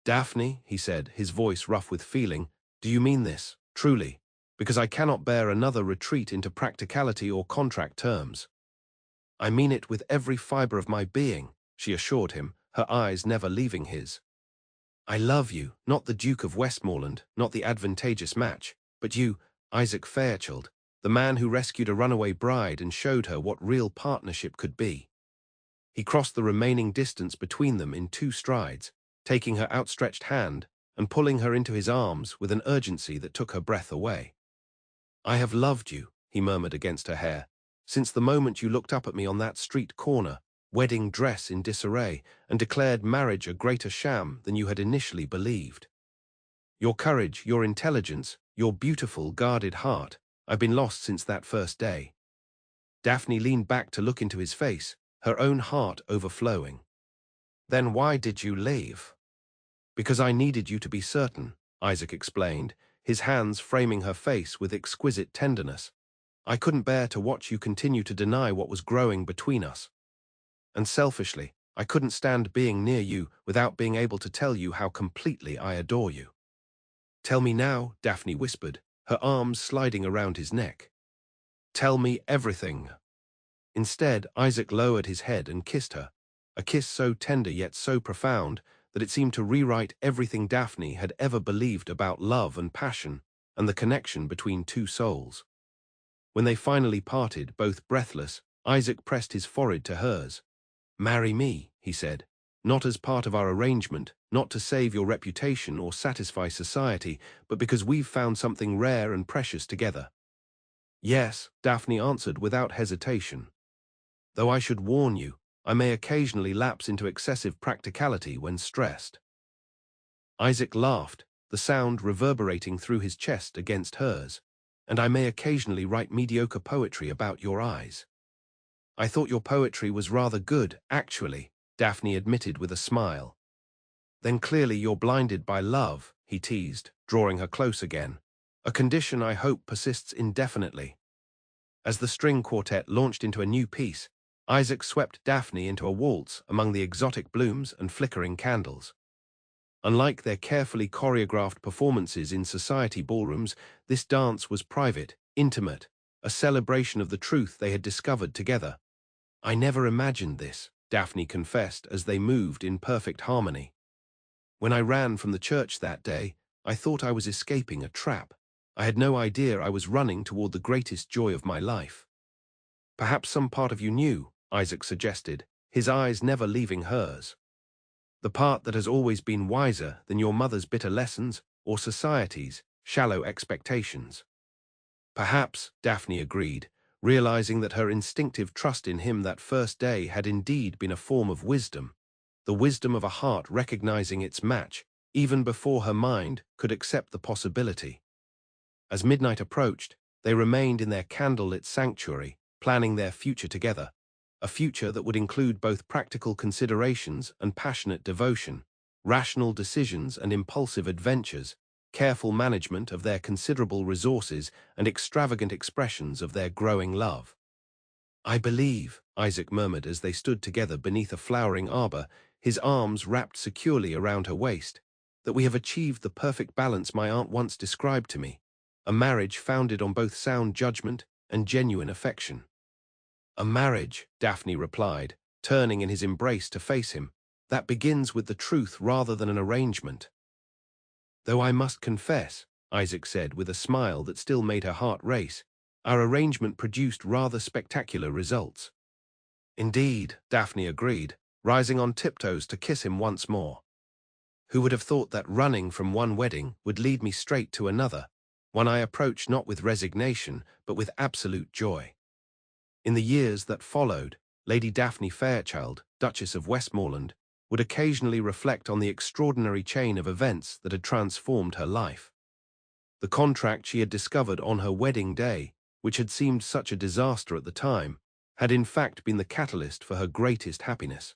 Daphne, he said, his voice rough with feeling, do you mean this, truly? Because I cannot bear another retreat into practicality or contract terms. I mean it with every fiber of my being, she assured him, her eyes never leaving his. I love you, not the Duke of Westmoreland, not the advantageous match, but you, Isaac Fairchild, the man who rescued a runaway bride and showed her what real partnership could be. He crossed the remaining distance between them in 2 strides, taking her outstretched hand and pulling her into his arms with an urgency that took her breath away. I have loved you, he murmured against her hair, since the moment you looked up at me on that street corner, wedding dress in disarray, and declared marriage a greater sham than you had initially believed. Your courage, your intelligence, your beautiful, guarded heart, I've been lost since that first day. Daphne leaned back to look into his face, her own heart overflowing. Then why did you leave? Because I needed you to be certain, Isaac explained, his hands framing her face with exquisite tenderness. I couldn't bear to watch you continue to deny what was growing between us. And selfishly, I couldn't stand being near you without being able to tell you how completely I adore you. Tell me now, Daphne whispered, her arms sliding around his neck. Tell me everything. Instead, Isaac lowered his head and kissed her, a kiss so tender yet so profound that it seemed to rewrite everything Daphne had ever believed about love and passion and the connection between 2 souls. When they finally parted, both breathless, Isaac pressed his forehead to hers. Marry me, he said, not as part of our arrangement, not to save your reputation or satisfy society, but because we've found something rare and precious together. Yes, Daphne answered without hesitation. Though I should warn you, I may occasionally lapse into excessive practicality when stressed. Isaac laughed, the sound reverberating through his chest against hers. And I may occasionally write mediocre poetry about your eyes. I thought your poetry was rather good, actually, Daphne admitted with a smile. Then clearly you're blinded by love, he teased, drawing her close again. A condition I hope persists indefinitely. As the string quartet launched into a new piece, Isaac swept Daphne into a waltz among the exotic blooms and flickering candles. Unlike their carefully choreographed performances in society ballrooms, this dance was private, intimate, a celebration of the truth they had discovered together. I never imagined this, Daphne confessed as they moved in perfect harmony. When I ran from the church that day, I thought I was escaping a trap. I had no idea I was running toward the greatest joy of my life. Perhaps some part of you knew, Isaac suggested, his eyes never leaving hers. The part that has always been wiser than your mother's bitter lessons or society's shallow expectations. Perhaps, Daphne agreed, realizing that her instinctive trust in him that first day had indeed been a form of wisdom, the wisdom of a heart recognizing its match, even before her mind could accept the possibility. As midnight approached, they remained in their candlelit sanctuary, planning their future together. A future that would include both practical considerations and passionate devotion, rational decisions and impulsive adventures, careful management of their considerable resources and extravagant expressions of their growing love. I believe, Isaac murmured as they stood together beneath a flowering arbor, his arms wrapped securely around her waist, that we have achieved the perfect balance my aunt once described to me, a marriage founded on both sound judgment and genuine affection. "A marriage," Daphne replied, turning in his embrace to face him, "that begins with the truth rather than an arrangement." "Though I must confess," Isaac said with a smile that still made her heart race, "our arrangement produced rather spectacular results." "Indeed," Daphne agreed, rising on tiptoes to kiss him once more. "Who would have thought that running from one wedding would lead me straight to another, one I approach not with resignation, but with absolute joy." In the years that followed, Lady Daphne Fairchild, Duchess of Westmoreland, would occasionally reflect on the extraordinary chain of events that had transformed her life. The contract she had discovered on her wedding day, which had seemed such a disaster at the time, had in fact been the catalyst for her greatest happiness.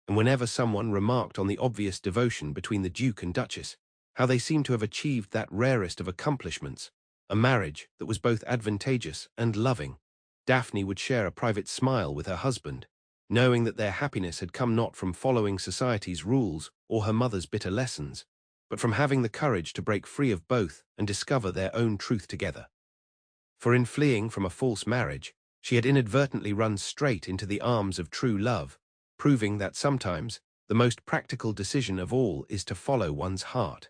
And whenever someone remarked on the obvious devotion between the Duke and Duchess, how they seemed to have achieved that rarest of accomplishments, a marriage that was both advantageous and loving, Daphne would share a private smile with her husband, knowing that their happiness had come not from following society's rules or her mother's bitter lessons, but from having the courage to break free of both and discover their own truth together. For in fleeing from a false marriage, she had inadvertently run straight into the arms of true love, proving that sometimes the most practical decision of all is to follow one's heart.